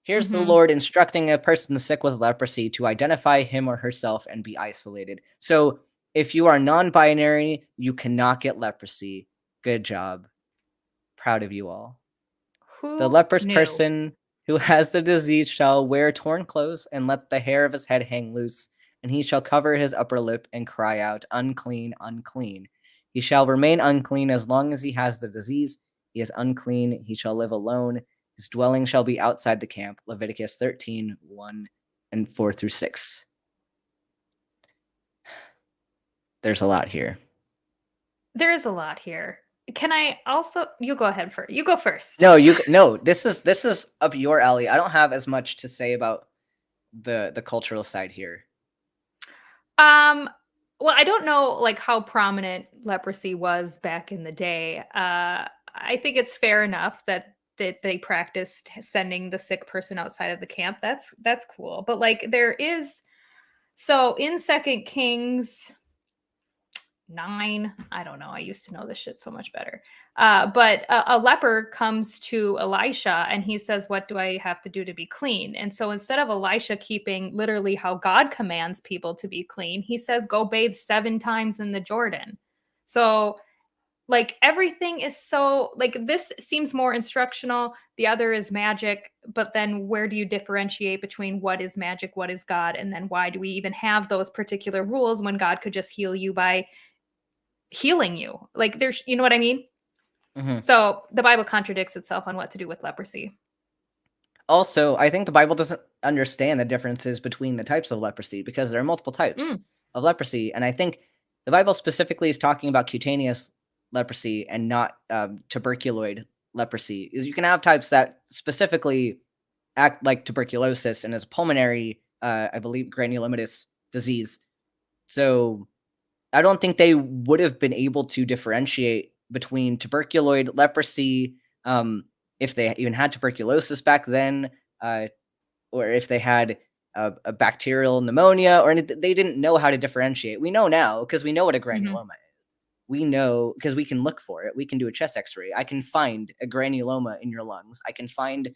Here's the Lord instructing a person sick with leprosy to identify him or herself and be isolated. So if you are non-binary, you cannot get leprosy. Good job. Proud of you all. The leprous person who has the disease shall wear torn clothes and let the hair of his head hang loose, and he shall cover his upper lip and cry out, unclean, unclean. He shall remain unclean as long as he has the disease. He is unclean. He shall live alone. His dwelling shall be outside the camp. Leviticus 13, 1 and 4 through 6. There's a lot here. There is a lot here. Can I also? You go ahead first. You go first. No. This is up your alley. I don't have as much to say about the cultural side here. Well, I don't know like how prominent leprosy was back in the day. I think it's fair enough that they practiced sending the sick person outside of the camp. That's cool. But like there is, so in Second Kings 9, I don't know, I used to know this shit so much better. But a leper comes to Elisha and he says, what do I have to do to be clean? And so instead of Elisha keeping literally how God commands people to be clean, he says, go bathe 7 times in the Jordan. So like everything is so, like, this seems more instructional, the other is magic, but then where do you differentiate between what is magic, what is God, and then why do we even have those particular rules when God could just heal you by healing you? Like, there's, you know what I mean? So the Bible contradicts itself on what to do with leprosy. Also, I think the Bible doesn't understand the differences between the types of leprosy because there are multiple types Mm, of leprosy, and I think the Bible specifically is talking about cutaneous leprosy and not tuberculoid leprosy. Is you can have types that specifically act like tuberculosis and is pulmonary, I believe, granulomatous disease. So I don't think they would have been able to differentiate between tuberculoid leprosy, if they even had tuberculosis back then, uh, or if they had a bacterial pneumonia or anything. They didn't know how to differentiate. We know now because we know what a mhm, granuloma is. We know because we can look for it. We can do a chest X-ray. I can find a granuloma in your lungs. I can find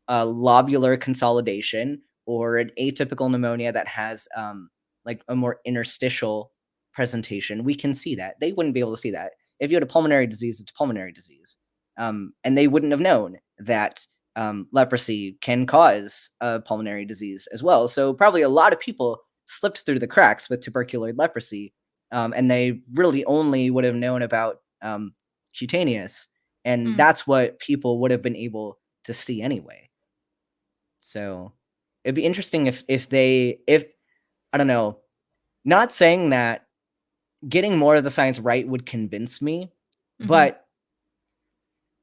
a lobular consolidation or an atypical pneumonia that has like a more interstitial presentation, we can see that. They wouldn't be able to see that. If you had a pulmonary disease, it's pulmonary disease. And they wouldn't have known that leprosy can cause a pulmonary disease as well. So probably a lot of people slipped through the cracks with tuberculoid leprosy, and they really only would have known about cutaneous, and mm, that's what people would have been able to see anyway. So, it'd be interesting if I don't know, not saying that getting more of the science right would convince me, mhm, but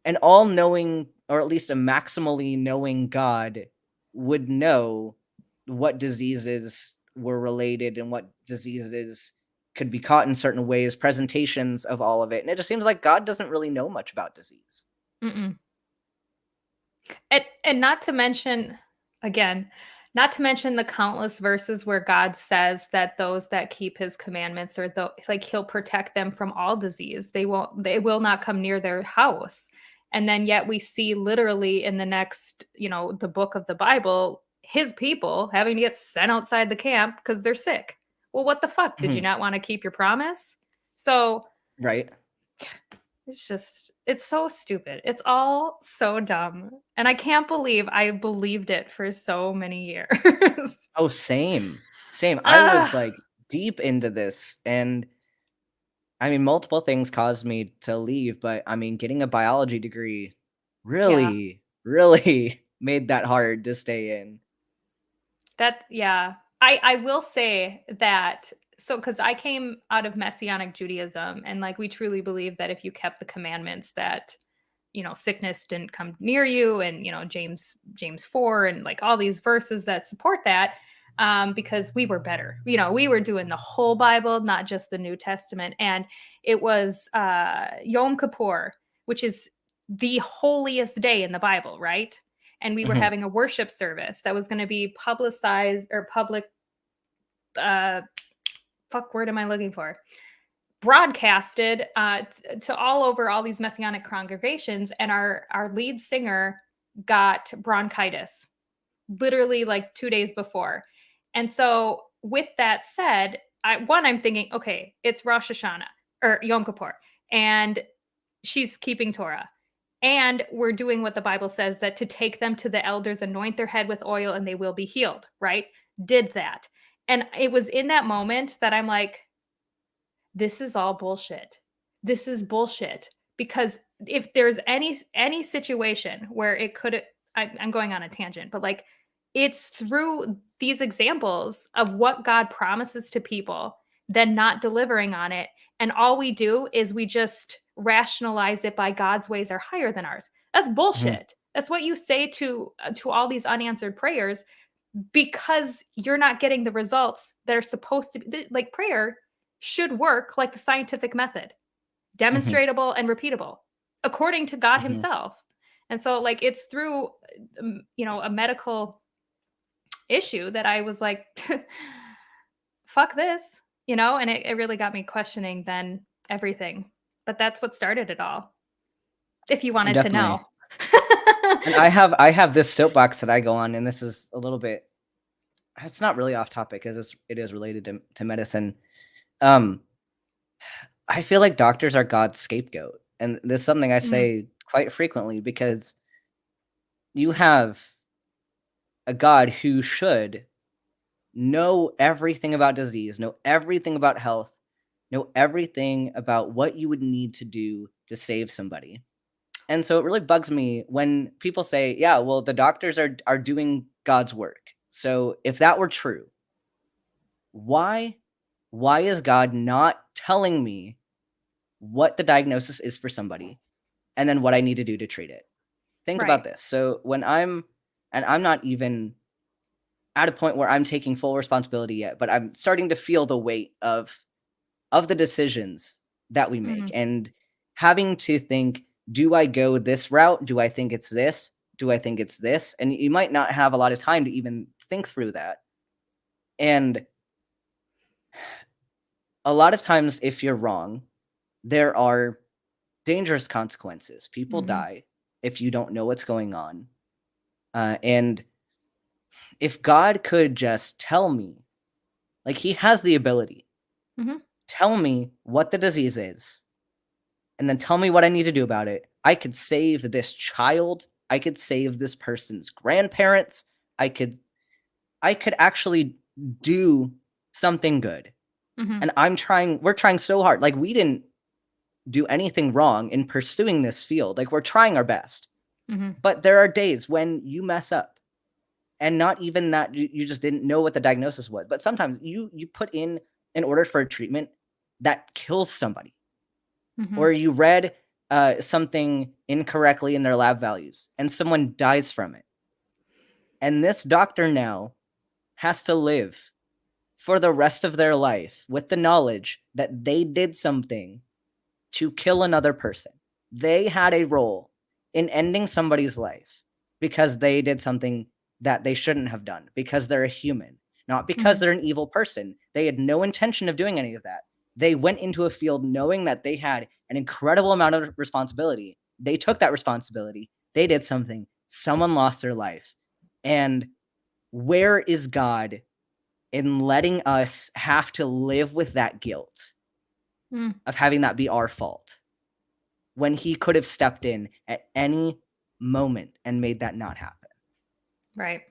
an all-knowing, or at least a maximally knowing God would know what diseases were related and what diseases could be caught in certain ways, presentations of all of it, and it just seems like God doesn't really know much about disease. mm-mm. And not to mention, again, not to mention the countless verses where God says that those that keep his commandments or like he'll protect them from all disease. They will not come near their house. And then yet we see literally in the next, the book of the Bible, his people having to get sent outside the camp because they're sick. Well, what the fuck? Did you Mhm. not want to keep your promise? So Right? it's so stupid. It's all so dumb. And I can't believe I believed it for so many years. Oh, same. Same. I was, Ugh, like, deep into this, and I mean, multiple things caused me to leave, but, I mean, getting a biology degree yeah. really, really made that hard to stay in. Yeah. I will say that, so because I came out of Messianic Judaism, and like we truly believe that if you kept the commandments that sickness didn't come near you, and James 4 and like all these verses that support that, because we were better. We were doing the whole Bible, not just the New Testament. And it was Yom Kippur, which is the holiest day in the Bible, right? And we were Mhm, having a worship service that was going to be publicized, or public, uh fuck, word am I looking for, broadcasted to all over all these messianic congregations. And our lead singer got bronchitis literally like 2 days before. And so with that said, I'm thinking, okay, it's Rosh Hashanah or Yom Kippur, and she's keeping Torah, and we're doing what the Bible says, that to take them to the elders, anoint their head with oil, and they will be healed, right? Did that. And it was in that moment that I'm like, this is all bullshit. This is bullshit. Because if there's any situation where it could, I'm going on a tangent, but like it's through these examples of what God promises to people, then not delivering on it. And all we do is we just rationalize it by God's ways are higher than ours. That's mhm, bullshit. That's what you say to all these unanswered prayers, because you're not getting the results that are supposed to be. Like, prayer should work like the scientific method, mhm, demonstratable and repeatable according to God mhm. himself. And so like it's through a medical issue that I was like, fuck this, and it really got me questioning then everything. But that's what started it all, if you wanted to Definitely. know. And I have this soapbox that I go on, and this is a little bit, it's not really off topic 'cause it is related to medicine. Um, I feel like doctors are God's scapegoat, and this is something I Mm, say quite frequently because you have a God who should know everything about disease, know everything about health, know everything about what you would need to do to save somebody. And so it really bugs me when people say, yeah, well, the doctors are doing God's work. So if that were true, why is God not telling me what the diagnosis is for somebody and then what I need to do to treat it? Think about Right. this. So when I'm not even at a point where I'm taking full responsibility yet, but I'm starting to feel the weight of the decisions that we make Mhm. and having to think, do I go this route? Do I think it's this? Do I think it's this? And you might not have a lot of time to even think through that. And a lot of times, if you're wrong, there are dangerous consequences. People Mhm. die if you don't know what's going on. And if God could just tell me, like he has the ability, Mhm. tell me what the disease is, and then tell me what I need to do about it, I could save this child. I could save this person's grandparents. I could actually do something good. Mhm. And we're trying so hard. Like we didn't do anything wrong in pursuing this field. Like we're trying our best. Mhm. But there are days when you mess up. And not even that you just didn't know what the diagnosis was. But sometimes you put in an order for a treatment that kills somebody. Mhm. Or you read something incorrectly in their lab values and someone dies from it. And this doctor now has to live for the rest of their life with the knowledge that they did something to kill another person. They had a role in ending somebody's life because they did something that they shouldn't have done, because they're a human, not because Mhm. they're an evil person. They had no intention of doing any of that. They went into a field knowing that they had an incredible amount of responsibility. They took that responsibility. They did something. Someone lost their life. And where is God in letting us have to live with that guilt Mm. of having that be our fault when he could have stepped in at any moment and made that not happen? Right.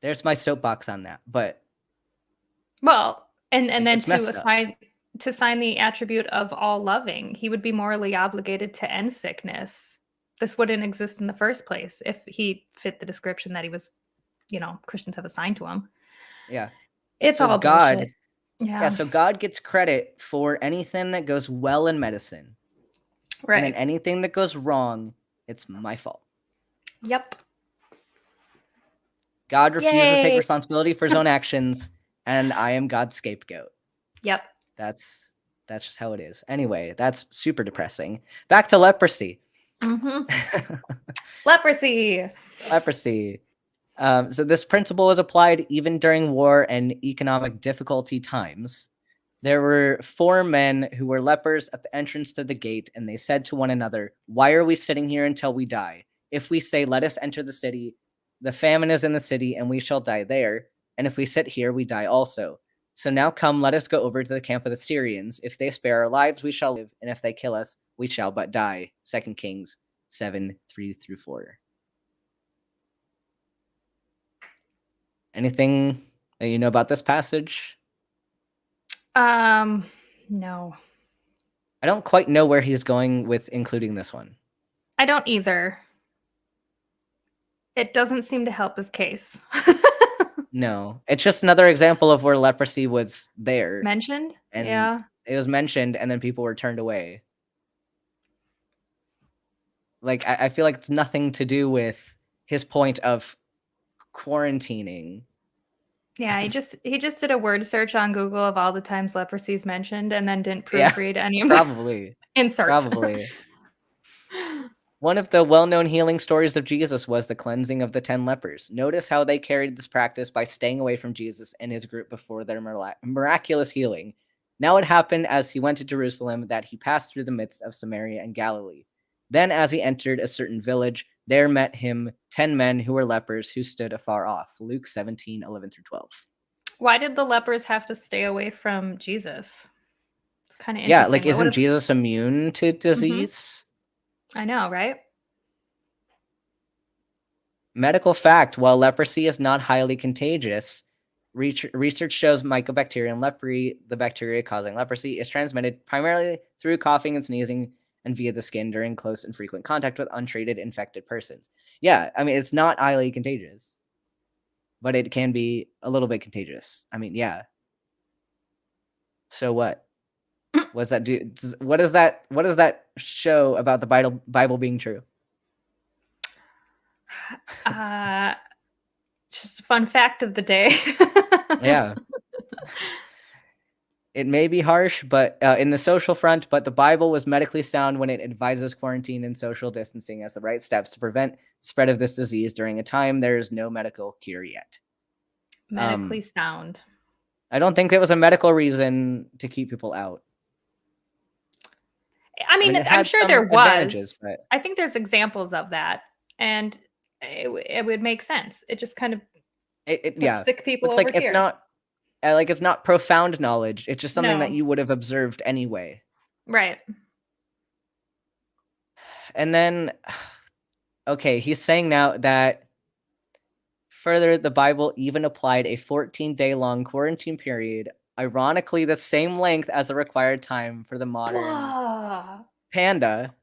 There's my soapbox on that, but Well, and then it's messed up. to sign the attribute of all loving, he would be morally obligated to end sickness. This wouldn't exist in the first place if he fit the description that he was, Christians have assigned to him. Yeah. It's So all bullshit. Yeah. so God gets credit for anything that goes well in medicine. And then Right. anything that goes wrong, it's my fault. Yep. God refuses to take Yay. responsibility for his own actions, and I am God's scapegoat. Yep. That's just how it is. Anyway, that's super depressing. Back to leprosy. Mhm. Leprosy. Leprosy. So this principle is applied even during war and economic difficulty times. There were 4 men who were lepers at the entrance to the gate, and they said to one another, "Why are we sitting here until we die? If we say, 'Let us enter the city,' the famine is in the city, and we shall die there. And if we sit here, we die also. So now come, let us go over to the camp of the Syrians. If they spare our lives, we shall live, and if they kill us, we shall but die." 2 Kings 7:3-4. Anything that you know about this passage? No. I don't quite know where he's going with including this one. I don't either. It doesn't seem to help his case. No, it's just another example of where leprosy was there Mentioned? and Yeah. it was mentioned and then people were turned away. Like, I feel like it's nothing to do with his point of quarantining. Yeah, he just did a word search on Google of all the times leprosy is mentioned and then didn't Yeah, proofread any of the probably. insert. Probably. One of the well-known healing stories of Jesus was the cleansing of the 10 lepers. Notice how they carried this practice by staying away from Jesus and his group before their miraculous healing. Now it happened as he went to Jerusalem that he passed through the midst of Samaria and Galilee. Then as he entered a certain village, there met him 10 men who were lepers who stood afar off. Luke 17:11-12. Why did the lepers have to stay away from Jesus? It's kind of Yeah, interesting. like What would isn't have Jesus immune to Mhm. disease? I know, right? Medical fact, while leprosy is not highly contagious, research shows Mycobacterium leprae, the bacteria causing leprosy, is transmitted primarily through coughing and sneezing and via the skin during close and frequent contact with untreated infected persons. Yeah, I mean, it's not highly contagious, but it can be a little bit contagious. I mean, yeah. So what? What does that do? What does that show about the Bible being true? Just a fun fact of the day. Yeah. It may be harsh, but in the social front, but the Bible was medically sound when it advises quarantine and social distancing as the right steps to prevent spread of this disease during a time there is no medical cure yet. Medically sound. I don't think it was a medical reason to keep people out. I mean, it I'm had sure some there advantages, was. but I think there's examples of that, and it would make sense. It just kind of yeah, puts sick people it's over like here. it's not profound knowledge. It's just something that No. you would have observed anyway. Right. And then, okay, he's saying now that further, the Bible even applied a 14-day-long quarantine period, ironically the same length as the required time for the modern panda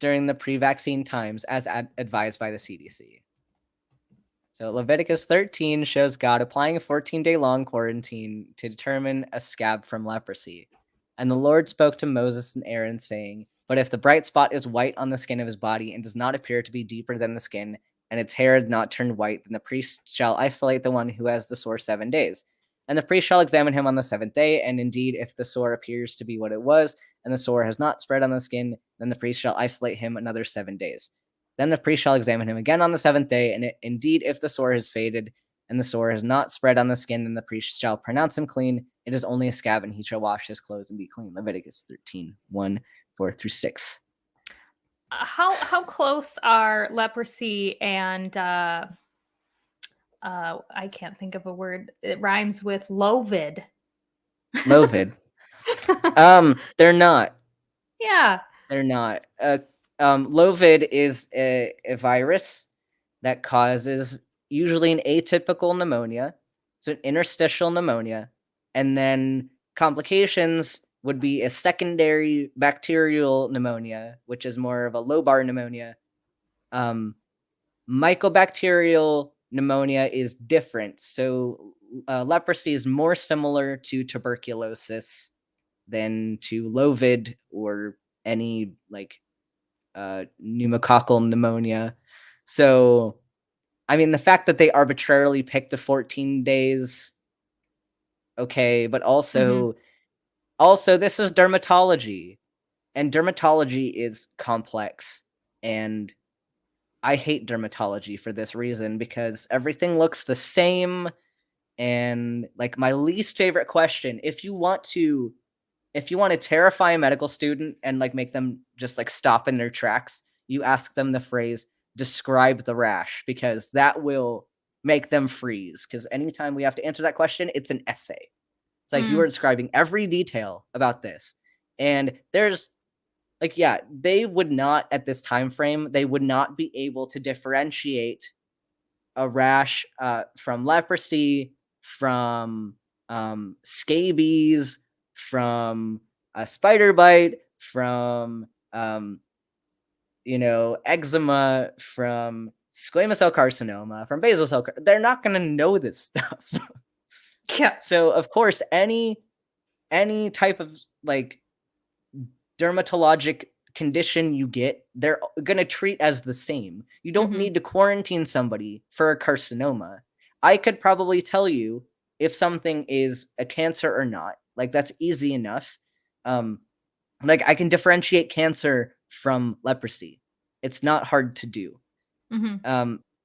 during the pre-vaccine times as advised by the CDC. So Leviticus 13 shows God applying a 14-day-long quarantine to determine a scab from leprosy. And the Lord spoke to Moses and Aaron, saying, "But if the bright spot is white on the skin of his body and does not appear to be deeper than the skin, and its hair had not turned white, then the priest shall isolate the one who has the sore 7 days. And the priest shall examine him on the 7th day, and indeed, if the sore appears to be what it was, and the sore has not spread on the skin, then the priest shall isolate him another 7 days. Then the priest shall examine him again on the 7th day, and indeed, if the sore has faded, and the sore has not spread on the skin, then the priest shall pronounce him clean. It is only a scab, and he shall wash his clothes and be clean." Leviticus 13, 1, 4 through 6. How close are leprosy and I can't think of a word. It rhymes with lovid. Lovid. They're not. Yeah. They're not. Lovid is a virus that causes usually an atypical pneumonia, so an interstitial pneumonia, and then complications would be a secondary bacterial pneumonia, which is more of a lobar pneumonia. Mycobacterial pneumonia is different. So leprosy is more similar to tuberculosis than to lovid or any like pneumococcal pneumonia. So, I mean, the fact that they arbitrarily picked the 14 days, okay, but also this is dermatology, and dermatology is complex, and I hate dermatology for this reason because everything looks the same. And like my least favorite question, if you want to terrify a medical student and like make them just like stop in their tracks, you ask them the phrase, "Describe the rash," because that will make them freeze. Because anytime we have to answer that question, it's an essay. It's like you are describing every detail about this. And there's like, yeah, they would not at this time frame, they would not be able to differentiate a rash from leprosy, from scabies, from a spider bite, from eczema, from squamous cell carcinoma, from basal cell they're not going to know this stuff. Yeah. So of course any type of like dermatologic condition you get, they're going to treat as the same. You don't need to quarantine somebody for a carcinoma. I could probably tell you if something is a cancer or not. Like that's easy enough. Like I can differentiate cancer from leprosy. It's not hard to do.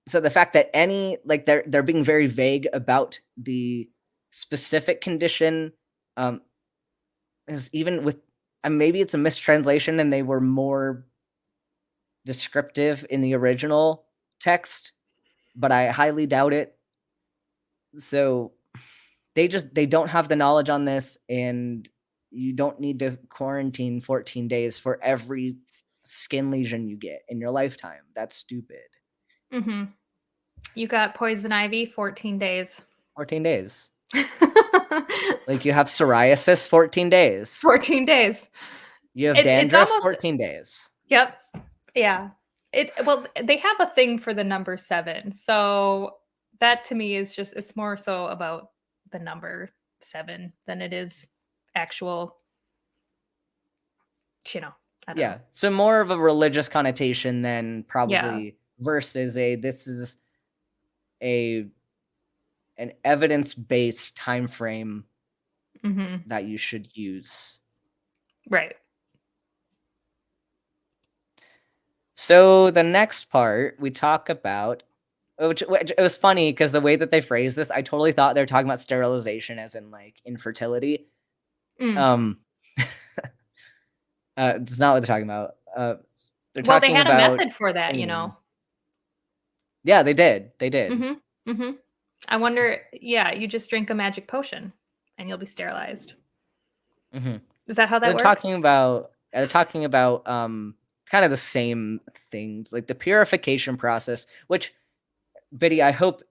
So the fact that they're being very vague about the specific condition is even with maybe it's a mistranslation and they were more descriptive in the original text, but I highly doubt it. So they don't have the knowledge on this, and you don't need to quarantine 14 days for every skin lesion you get in your lifetime. That's stupid. You got poison ivy, 14 days. 14 days. Like you have psoriasis, 14 days. 14 days. You have It's dandruff, almost 14 days. Yep. Yeah. Well, they have a thing for the number 7. So that to me is just it's more so about the number 7 than it is actual, I don't Yeah. know. So more of a religious connotation than Yeah. probably versus this is an evidence-based time frame that you should use. Right. So the next part we talk about, which it was funny because the way that they phrased this, I totally thought they were talking about sterilization as in like infertility. It's not what they're talking about. They're Well, they talking had a about method for that, cleaning. Yeah, they did. They did. I wonder, yeah, you just drink a magic potion and you'll be sterilized. Is that how that They're works? talking about kind of the same things, like the purification process, which Biddy, I hope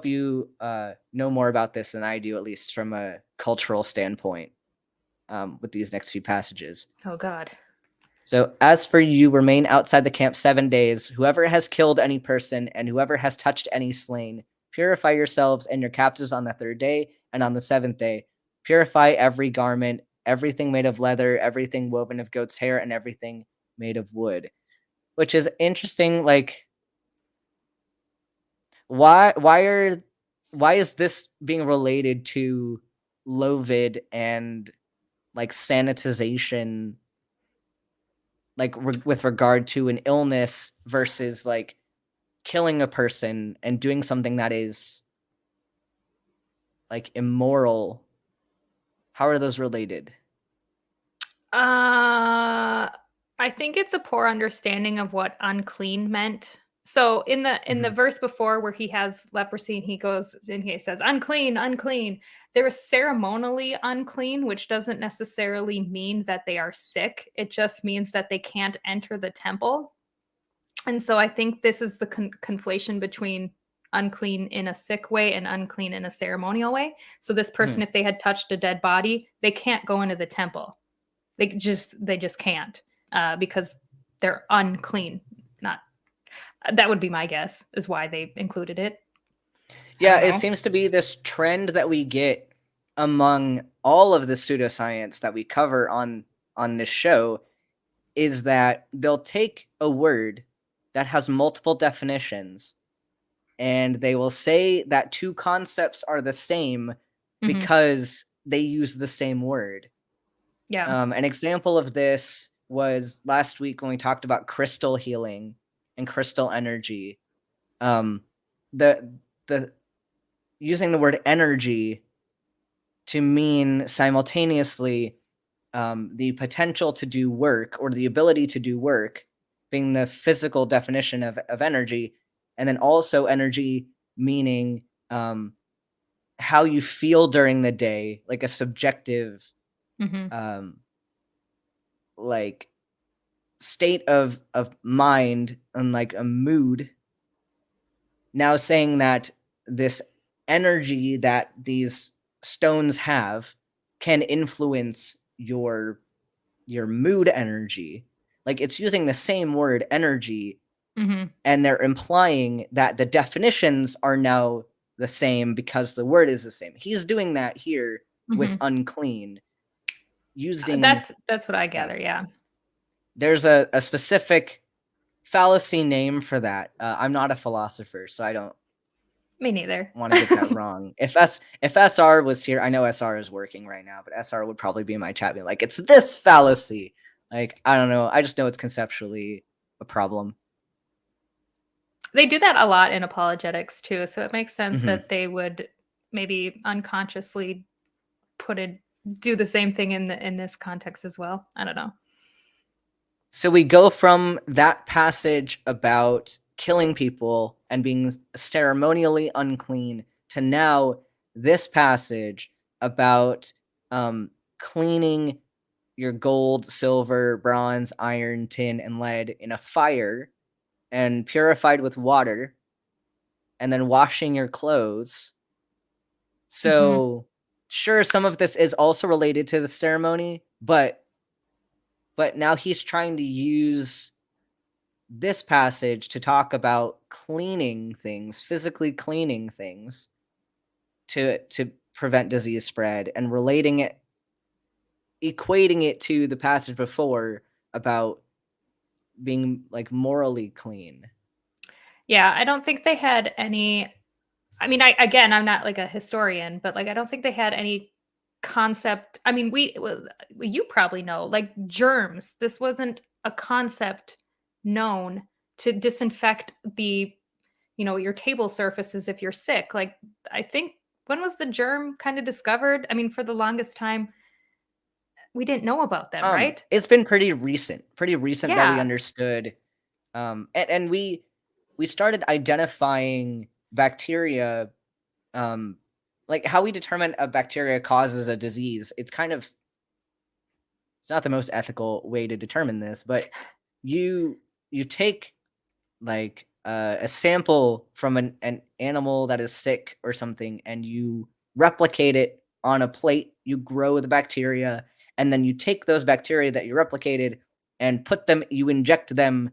you know more about this than I do, at least from a cultural standpoint, with these next few passages. Oh God. So, as for you, remain outside the camp 7 days. Whoever has killed any person and whoever has touched any slain, purify yourselves and your captives on the 3rd day, and on the 7th day, purify every garment, everything made of leather, everything woven of goat's hair, and everything made of wood. Which is interesting. Like, why is this being related to Lovid and like sanitization, like with regard to an illness versus like killing a person and doing something that is like immoral? How are those related? I think it's a poor understanding of what unclean meant. So in the verse before where he has leprosy and he goes and he says unclean, unclean, they're ceremonially unclean, which doesn't necessarily mean that they are sick. It just means that they can't enter the temple. And so I think this is the conflation between unclean in a sick way and unclean in a ceremonial way. So this person, if they had touched a dead body, they can't go into the temple. They just can't because they're unclean. Not that would be my guess is why they included it. Yeah, it seems to be this trend that we get among all of the pseudoscience that we cover on this show, is that they'll take a word that has multiple definitions and they will say that two concepts are the same because they use the same word. Yeah. An example of this was last week when we talked about crystal healing and crystal energy. The using the word energy to mean simultaneously the potential to do work or the ability to do work being the physical definition of energy, and then also energy meaning how you feel during the day, like a subjective like state of mind and like a mood. Now saying that this energy that these stones have can influence your mood energy. Like it's using the same word energy, and they're implying that the definitions are now the same because the word is the same. He's doing that here with unclean. Using that's what I gather. Yeah. There's a specific fallacy name for that. I'm not a philosopher, so I don't. Me neither. Want to get that wrong. If SR was here, I know SR is working right now, but SR would probably be in my chat being like, it's this fallacy. Like, I don't know. I just know it's conceptually a problem. They do that a lot in apologetics too, so it makes sense that they would maybe unconsciously do the same thing in this context as well. I don't know. So we go from that passage about killing people and being ceremonially unclean to now this passage about cleaning your gold, silver, bronze, iron, tin, and lead in a fire and purified with water, and then washing your clothes. So sure, some of this is also related to the ceremony, but But now he's trying to use this passage to talk about cleaning things, physically cleaning things to prevent disease spread, and equating it to the passage before about being like morally clean. Yeah, I don't think they had any. I mean, I'm not like a historian, but like I don't think they had any concept. I mean, you probably know, like germs. This wasn't a concept known to disinfect your table surfaces if you're sick. Like I think, when was the germ kind of discovered? I mean, for the longest time we didn't know about them, right? It's been pretty recent that we Yeah. understood, and we started identifying bacteria, like how we determine a bacteria causes a disease. It's not the most ethical way to determine this, but you take like a sample from an animal that is sick or something, and you replicate it on a plate. You grow the bacteria, and then you take those bacteria that you replicated and you inject them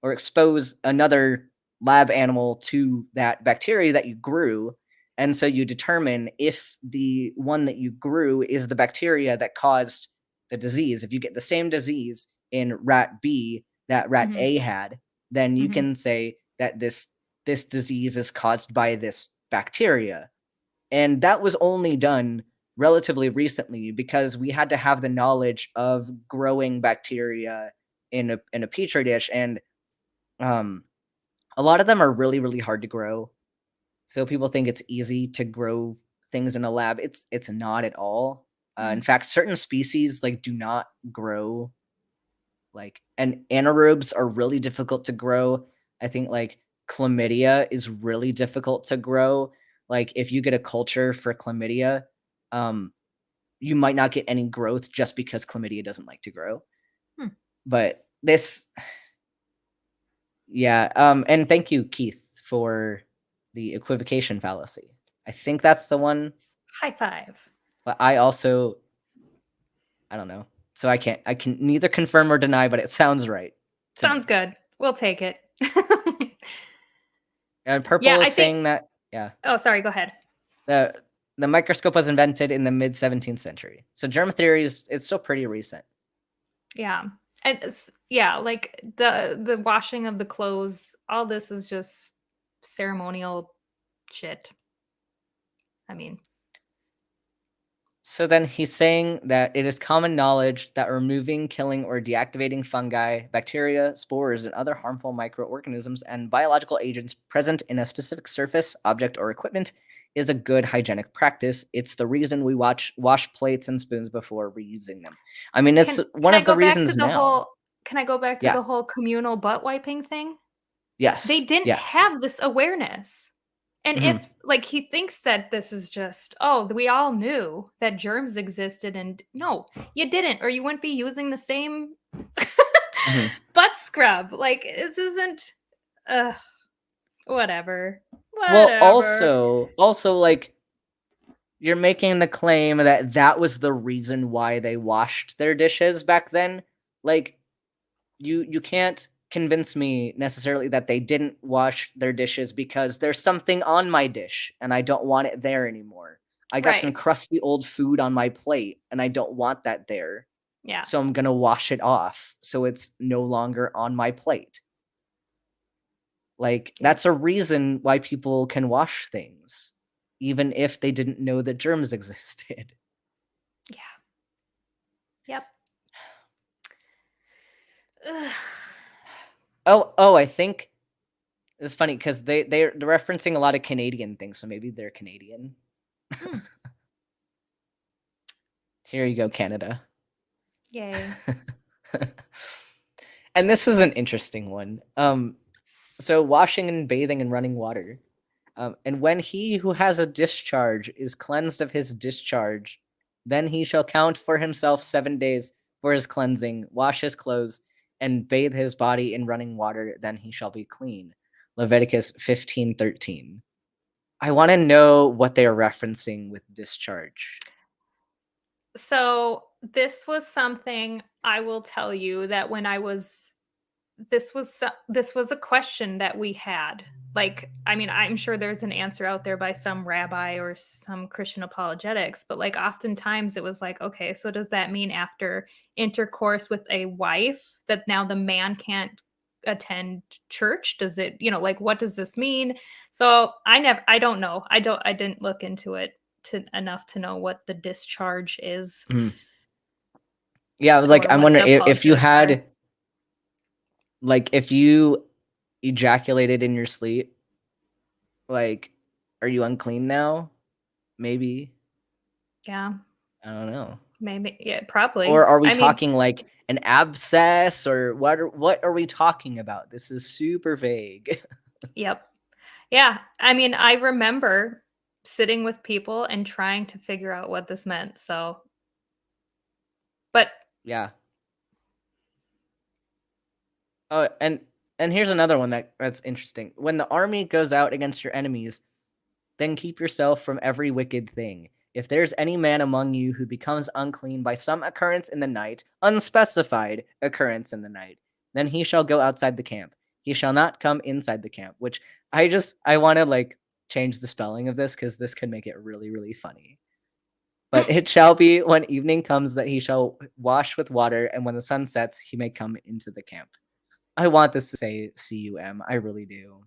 or expose another lab animal to that bacteria that you grew. And so you determine if the one that you grew is the bacteria that caused the disease. If you get the same disease in rat B that rat Mhm. A had, then you Mhm. can say that this disease is caused by this bacteria. And that was only done relatively recently because we had to have the knowledge of growing bacteria in a petri dish, and um, a lot of them are really really hard to grow. So people think it's easy to grow things in a lab. It's not at all. In Mhm. fact, certain species like do not grow, like, and anaerobes are really difficult to grow. I think like chlamydia is really difficult to grow. Like if you get a culture for chlamydia, um, you might not get any growth just because chlamydia doesn't like to grow. Hmm. But this, yeah, and thank you, Keith, for the equivocation fallacy. I think that's the one, High five. but I don't know. So I can neither confirm or deny, but it sounds right to Sounds me. good. We'll take it. And Yeah, Purple I is think. saying that, yeah, Oh, sorry. Go ahead. the microscope was invented in the mid 17th century. So germ theory it's still pretty recent. Yeah. And yeah, like the washing of the clothes, all this is just ceremonial shit. I mean, So then he's saying that it is common knowledge that removing, killing, or deactivating fungi, bacteria, spores, and other harmful microorganisms and biological agents present in a specific surface, object, or equipment is a good hygienic practice. It's the reason we wash plates and spoons before reusing them. I mean, it's can one I of the go back to reasons the now. whole can I go back to Yeah. the whole communal butt wiping thing? They Yes. didn't Yes. have this awareness. And Mhm. if like he thinks that this is just, oh, we all knew that germs existed, and no, you didn't, or you wouldn't be using the same Mhm. butt scrub. Like this isn't whatever. Well, Whatever. also like you're making the claim that that was the reason why they washed their dishes back then. Like you can't convince me necessarily that they didn't wash their dishes because there's something on my dish and I don't want it there anymore. I got some Right. crusty old food on my plate and I don't want that there. Yeah. So I'm going to wash it off so it's no longer on my plate. Like Yeah. that's a reason why people can wash things even if they didn't know that germs existed. Yeah. Yep. Ugh. Oh, I think it's funny because they're referencing a lot of Canadian things, so maybe they're Canadian. Hmm. Here you go, Canada. Yay. And this is an interesting one. So washing and bathing in running water. And when he who has a discharge is cleansed of his discharge, then he shall count for himself 7 days for his cleansing, wash his clothes, and bathe his body in running water, then he shall be clean. Leviticus 15:13. I want to know what they are referencing with discharge. So this was something I will tell you that when I was this was a question that we had. Like, I mean, I'm sure there's an answer out there by some rabbi or some Christian apologetics, but like oftentimes it was like, okay, so does that mean after intercourse with a wife that now the man can't attend church? Does it, like what does this mean? So I don't know. I didn't look into it enough to know what the discharge is Yeah, like or I'm what the wondering if you apologetics are. had, like, if you ejaculated in your sleep, like, are you unclean now? Maybe. Yeah, I don't know. maybe. Yeah, probably. Or are we I mean, talking like an abscess, or what are we talking about? This is super vague. yep. Yeah. I mean, I remember sitting with people and trying to figure out what this meant. So, but Yeah. Oh, and here's another one that's interesting. When the army goes out against your enemies, then keep yourself from every wicked thing. If there's any man among you who becomes unclean by some occurrence in the night, unspecified occurrence in the night, then he shall go outside the camp. He shall not come inside the camp, which I want to like change the spelling of this because this could make it really, really funny. But it shall be when evening comes that he shall wash with water, and when the sun sets, he may come into the camp. I want this to say cum. I really do.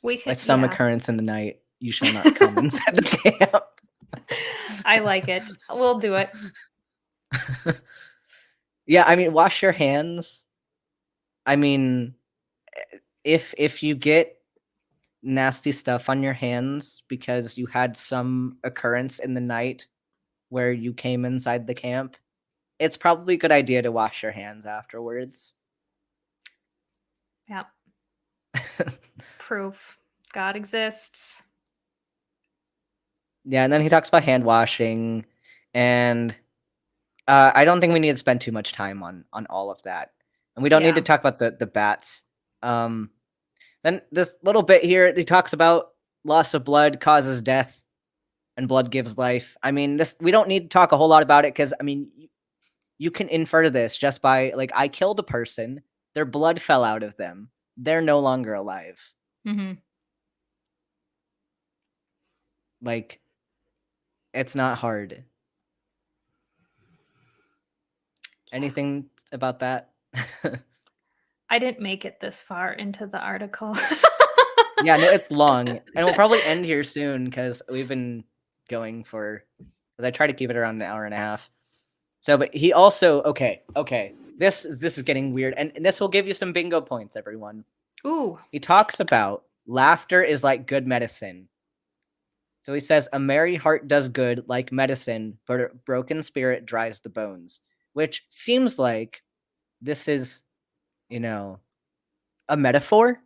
we By could, some yeah. occurrence in the night, you shall not come inside the camp. I like it. We'll do it. Yeah, I mean, wash your hands. I mean, if you get nasty stuff on your hands because you had some occurrence in the night where you came inside the camp, it's probably a good idea to wash your hands afterwards. Yeah. Proof God exists. Yeah, and then he talks about hand washing, and I don't think we need to spend too much time on all of that, and we don't need to Yeah. talk about the bats. Then this little bit here, he talks about loss of blood causes death, and blood gives life. I mean, this we don't need to talk a whole lot about it because I mean, you can infer this just by like I killed a person, their blood fell out of them, they're no longer alive. Mm-hmm. Like, it's not hard. Anything about that? I didn't make it this far into the article. Yeah, no, it's long, and we'll probably end here soon because we've been going for. Because I try to keep it around an hour and a half. So, but he also okay. This is getting weird, and this will give you some bingo points, everyone. Ooh. He talks about laughter is like good medicine. So he says, a merry heart does good like medicine, but a broken spirit dries the bones. Which seems like this is, a metaphor.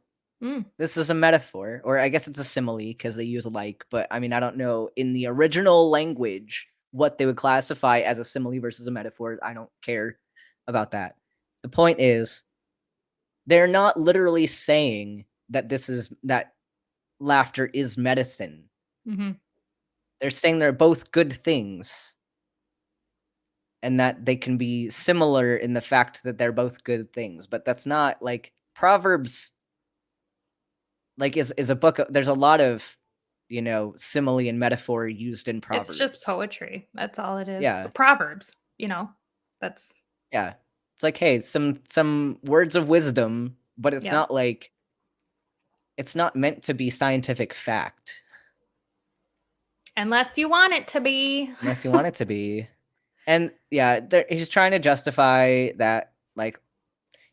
This is a metaphor, or I guess it's a simile because they use like, but I mean, I don't know in the original language what they would classify as a simile versus a metaphor. I don't care about that. The point is, they're not literally saying that laughter is medicine. Mm-hmm. They're saying they're both good things, and that they can be similar in the fact that they're both good things. But that's not like Proverbs. Like is a book. There's a lot of simile and metaphor used in Proverbs. It's just poetry. That's all it is. Yeah. But Proverbs, that's Yeah. It's like, hey, some words of wisdom, but it's not like it's not meant to be scientific fact. Unless you want it to be. Unless you want it to be. And yeah, he's trying to that, like,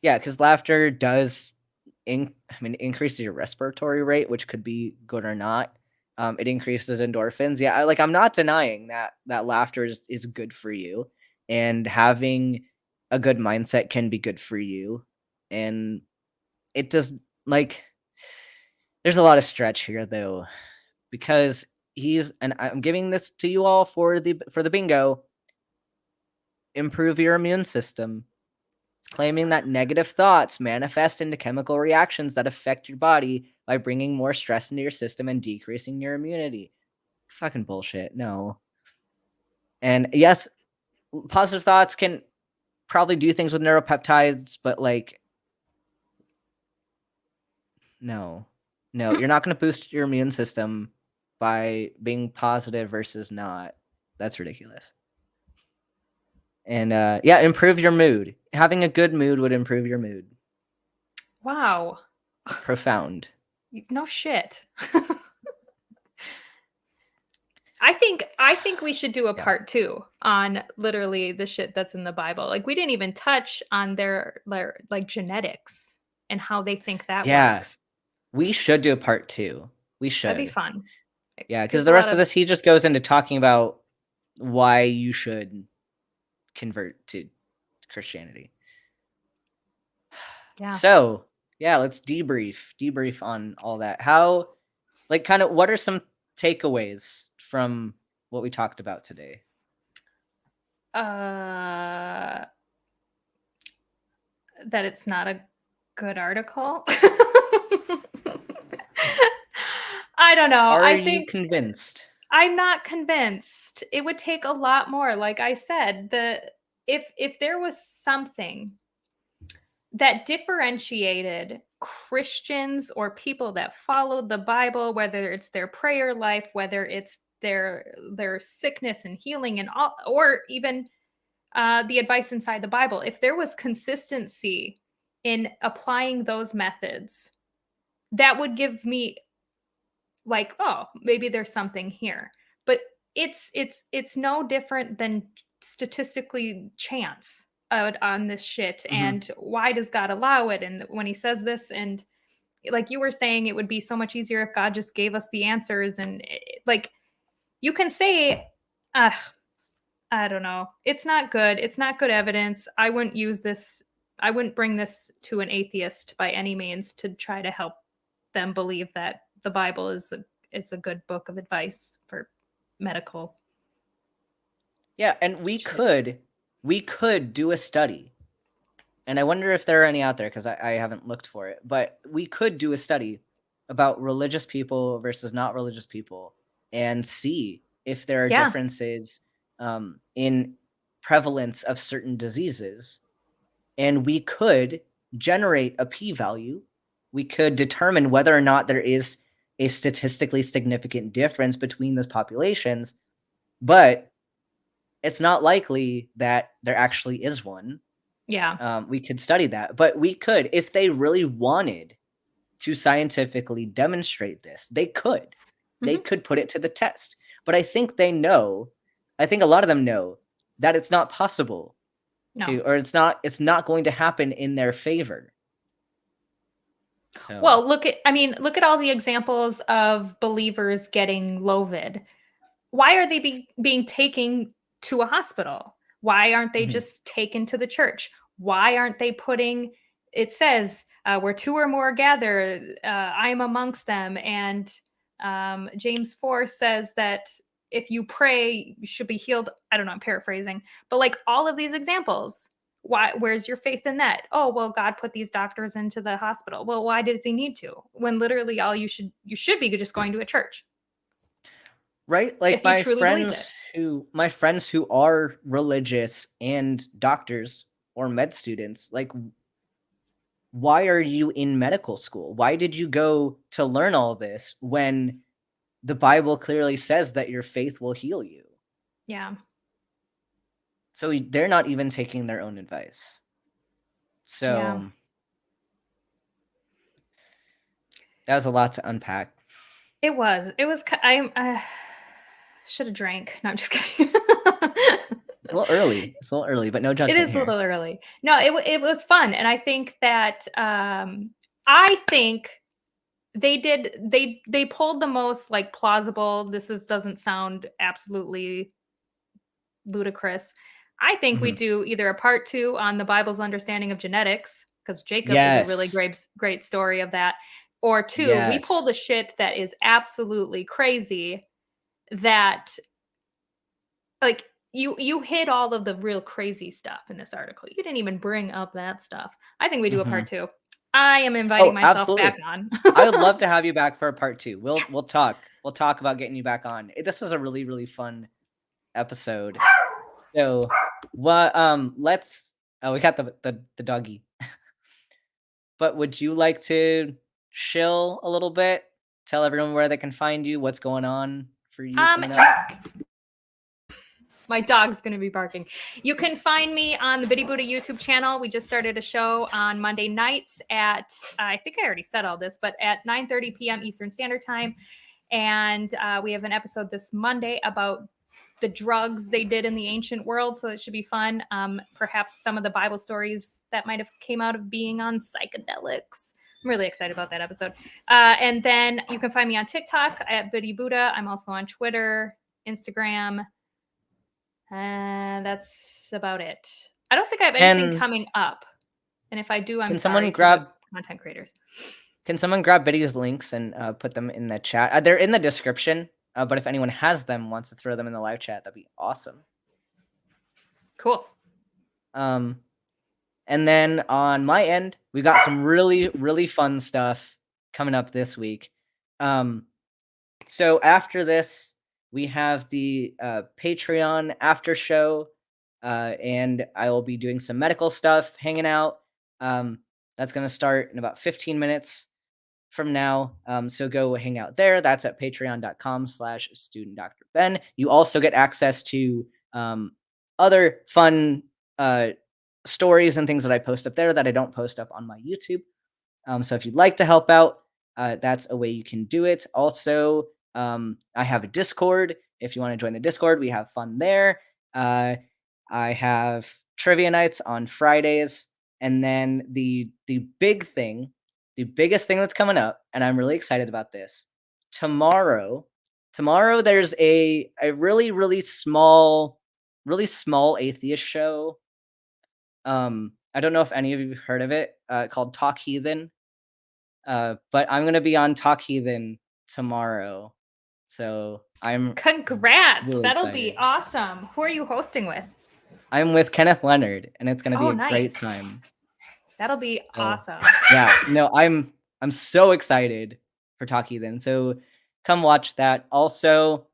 yeah, because laughter does increases your respiratory rate, which could be good or not. It increases endorphins. Yeah, I'm not denying that laughter is good for you, and having a good mindset can be good for you. And it does, like, there's a lot of stretch here though, because and I'm giving this to you all for the bingo. Improve your immune system. It's claiming that negative thoughts manifest into chemical reactions that affect your body by bringing more stress into your system and decreasing your immunity. Fucking bullshit. No. And yes, positive thoughts can probably do things with neuropeptides, but like, no, you're not going to boost your immune system by being positive versus not. That's ridiculous. And yeah, improve your mood. Having a good mood would improve your mood. Wow. Profound. No shit. I think we should do a part 2 on literally the shit that's in the Bible. Like, we didn't even touch on their like genetics and how they think that works. We should do a part 2. We should. That'd be fun. Yeah, because the rest of this, he just goes into talking about why you should convert to Christianity. Yeah. So, yeah, let's debrief on all that. How, like, kind of, what are some takeaways from what we talked about today? That it's not a good article. I don't know. Are I you think convinced? I'm not convinced. It would take a lot more. Like I said, if there was something that differentiated Christians or people that followed the Bible, whether it's their prayer life, whether it's their sickness and healing and all, or even the advice inside the Bible, if there was consistency in applying those methods, that would give me like, oh, maybe there's something here. But it's no different than statistically chance on this shit. Mhm. And why does God allow it? And when he says this, and like you were saying, it would be so much easier if God just gave us the answers. And like, you can say, I don't know. It's not good. It's not good evidence. I wouldn't use this. I wouldn't bring this to an atheist by any means to try to help them believe that the Bible is a good book of advice for medical. Yeah, and we could do a study. And I wonder if there are any out there, because I haven't looked for it. But we could do a study about religious people versus not religious people and see if there are differences in prevalence of certain diseases. And we could generate a p-value. We could determine whether or not there is a statistically significant difference between those populations. But it's not likely that there actually is one. Yeah. We could study that, but we could, if they really wanted to scientifically demonstrate this, they could. They could put it to the test. But I think they know, I think a lot of them know that it's not possible to, or it's not going to happen in their favor. So. Well, look at all the examples of believers getting lovid. Why are they being taken to a hospital? Why aren't they just taken to the church? Why aren't they putting, it says, where 2 or more gather, I am amongst them. And James 4 says that if you pray, you should be healed. I don't know, I'm paraphrasing. But like all of these examples, where's your faith in that? Oh, well, God put these doctors into the hospital. Well, why does he need to? When literally all you should be just going to a church. Right? Like my friends who are religious and doctors or med students, like, why are you in medical school? Why did you go to learn all this when the Bible clearly says that your faith will heal you? Yeah. So they're not even taking their own advice. So that was a lot to unpack. It was. I should have drank. No, I'm just kidding. It's a little early, but no judgment. It is a little early. No, it was fun. And I think that I think they pulled the most like plausible. Doesn't sound absolutely ludicrous. I think we do either a part 2 on the Bible's understanding of genetics, because Jacob is a really great story of that. Or 2, we pull the shit that is absolutely crazy, that like you hit all of the real crazy stuff in this article. You didn't even bring up that stuff. I think we do a part 2. I am inviting myself back on. I would love to have you back for a part 2. We'll talk. We'll talk about getting you back on. This was a really, really fun episode. So Well, let's. Oh, we got the doggy. But would you like to chill a little bit? Tell everyone where they can find you, what's going on for you coming up. My dog's going to be barking. You can find me on the Biddy Buddha YouTube channel. We just started a show on Monday nights at, I think I already said all this, but at 9:30 p.m. Eastern Standard Time. And we have an episode this Monday about the drugs they did in the ancient world. So it should be fun. Perhaps some of the Bible stories that might have came out of being on psychedelics. I'm really excited about that episode. And then you can find me on TikTok at Biddy Buddha. I'm also on Twitter, Instagram. And that's about it. I don't think I have anything coming up. And if I do, I'm sorry to the content creators. Can someone grab Biddy's links and put them in the chat? They're in the description, but if anyone has them, wants to throw them in the live chat, that'd be awesome. Cool. And then on my end, we got some really, really fun stuff coming up this week. So after this, we have the Patreon after show, and I will be doing some medical stuff, hanging out. That's going to start in about 15 minutes from now. So go hang out there. That's at patreon.com/studentdrben. You also get access to other fun stories and things that I post up there that I don't post up on my YouTube. So if you'd like to help out, that's a way you can do it. Also, I have a Discord. If you want to join the Discord, we have fun there. I have trivia nights on Fridays. And then the big thing, the biggest thing that's coming up, and I'm really excited about this. Tomorrow there's a really, really small atheist show. I don't know if any of you have heard of it, called Talk Heathen. But I'm going to be on Talk Heathen tomorrow. So Congrats. Really That'll excited. Be awesome. Who are you hosting with? I'm with Kenneth Leonard, and it's going to be a great time. That'll be awesome. Yeah, no, I'm so excited for Talk Heathen. So come watch that. Also,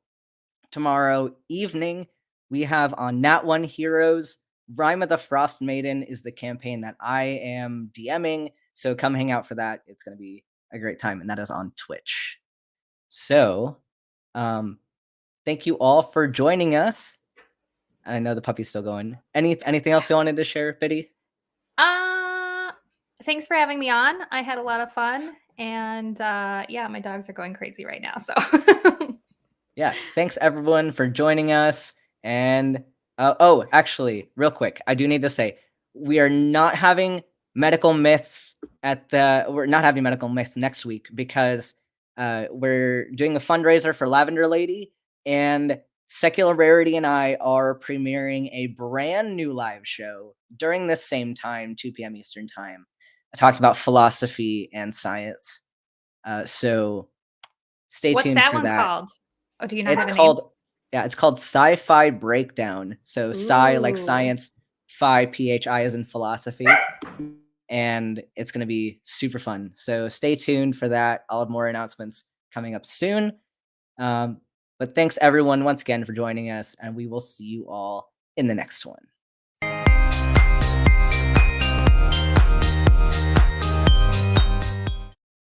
tomorrow evening, we have on Nat One Heroes, Rhyme of the Frost Maiden is the campaign that I am DMing. So come hang out for that. It's going to be a great time, and that is on Twitch. So, thank you all for joining us. I know the puppy's still going. Anything else you wanted to share, Biddy? Thanks for having me on. I had a lot of fun, and yeah, my dogs are going crazy right now. So, yeah, thanks everyone for joining us. And oh, actually, real quick, I do need to say we are not having medical myths we're not having medical myths next week because we're doing a fundraiser for Lavender Lady, and Secular Rarity and I are premiering a brand new live show during this same time, 2 p.m. Eastern time, talking about philosophy and science. So stay tuned for that. What's that one called? Oh, do you not have a name? Yeah, it's called Sci-Fi Breakdown. So sci like science, phi, PHI as in philosophy. And it's going to be super fun. So stay tuned for that. I'll have more announcements coming up soon. But thanks everyone once again for joining us, and we will see you all in the next one.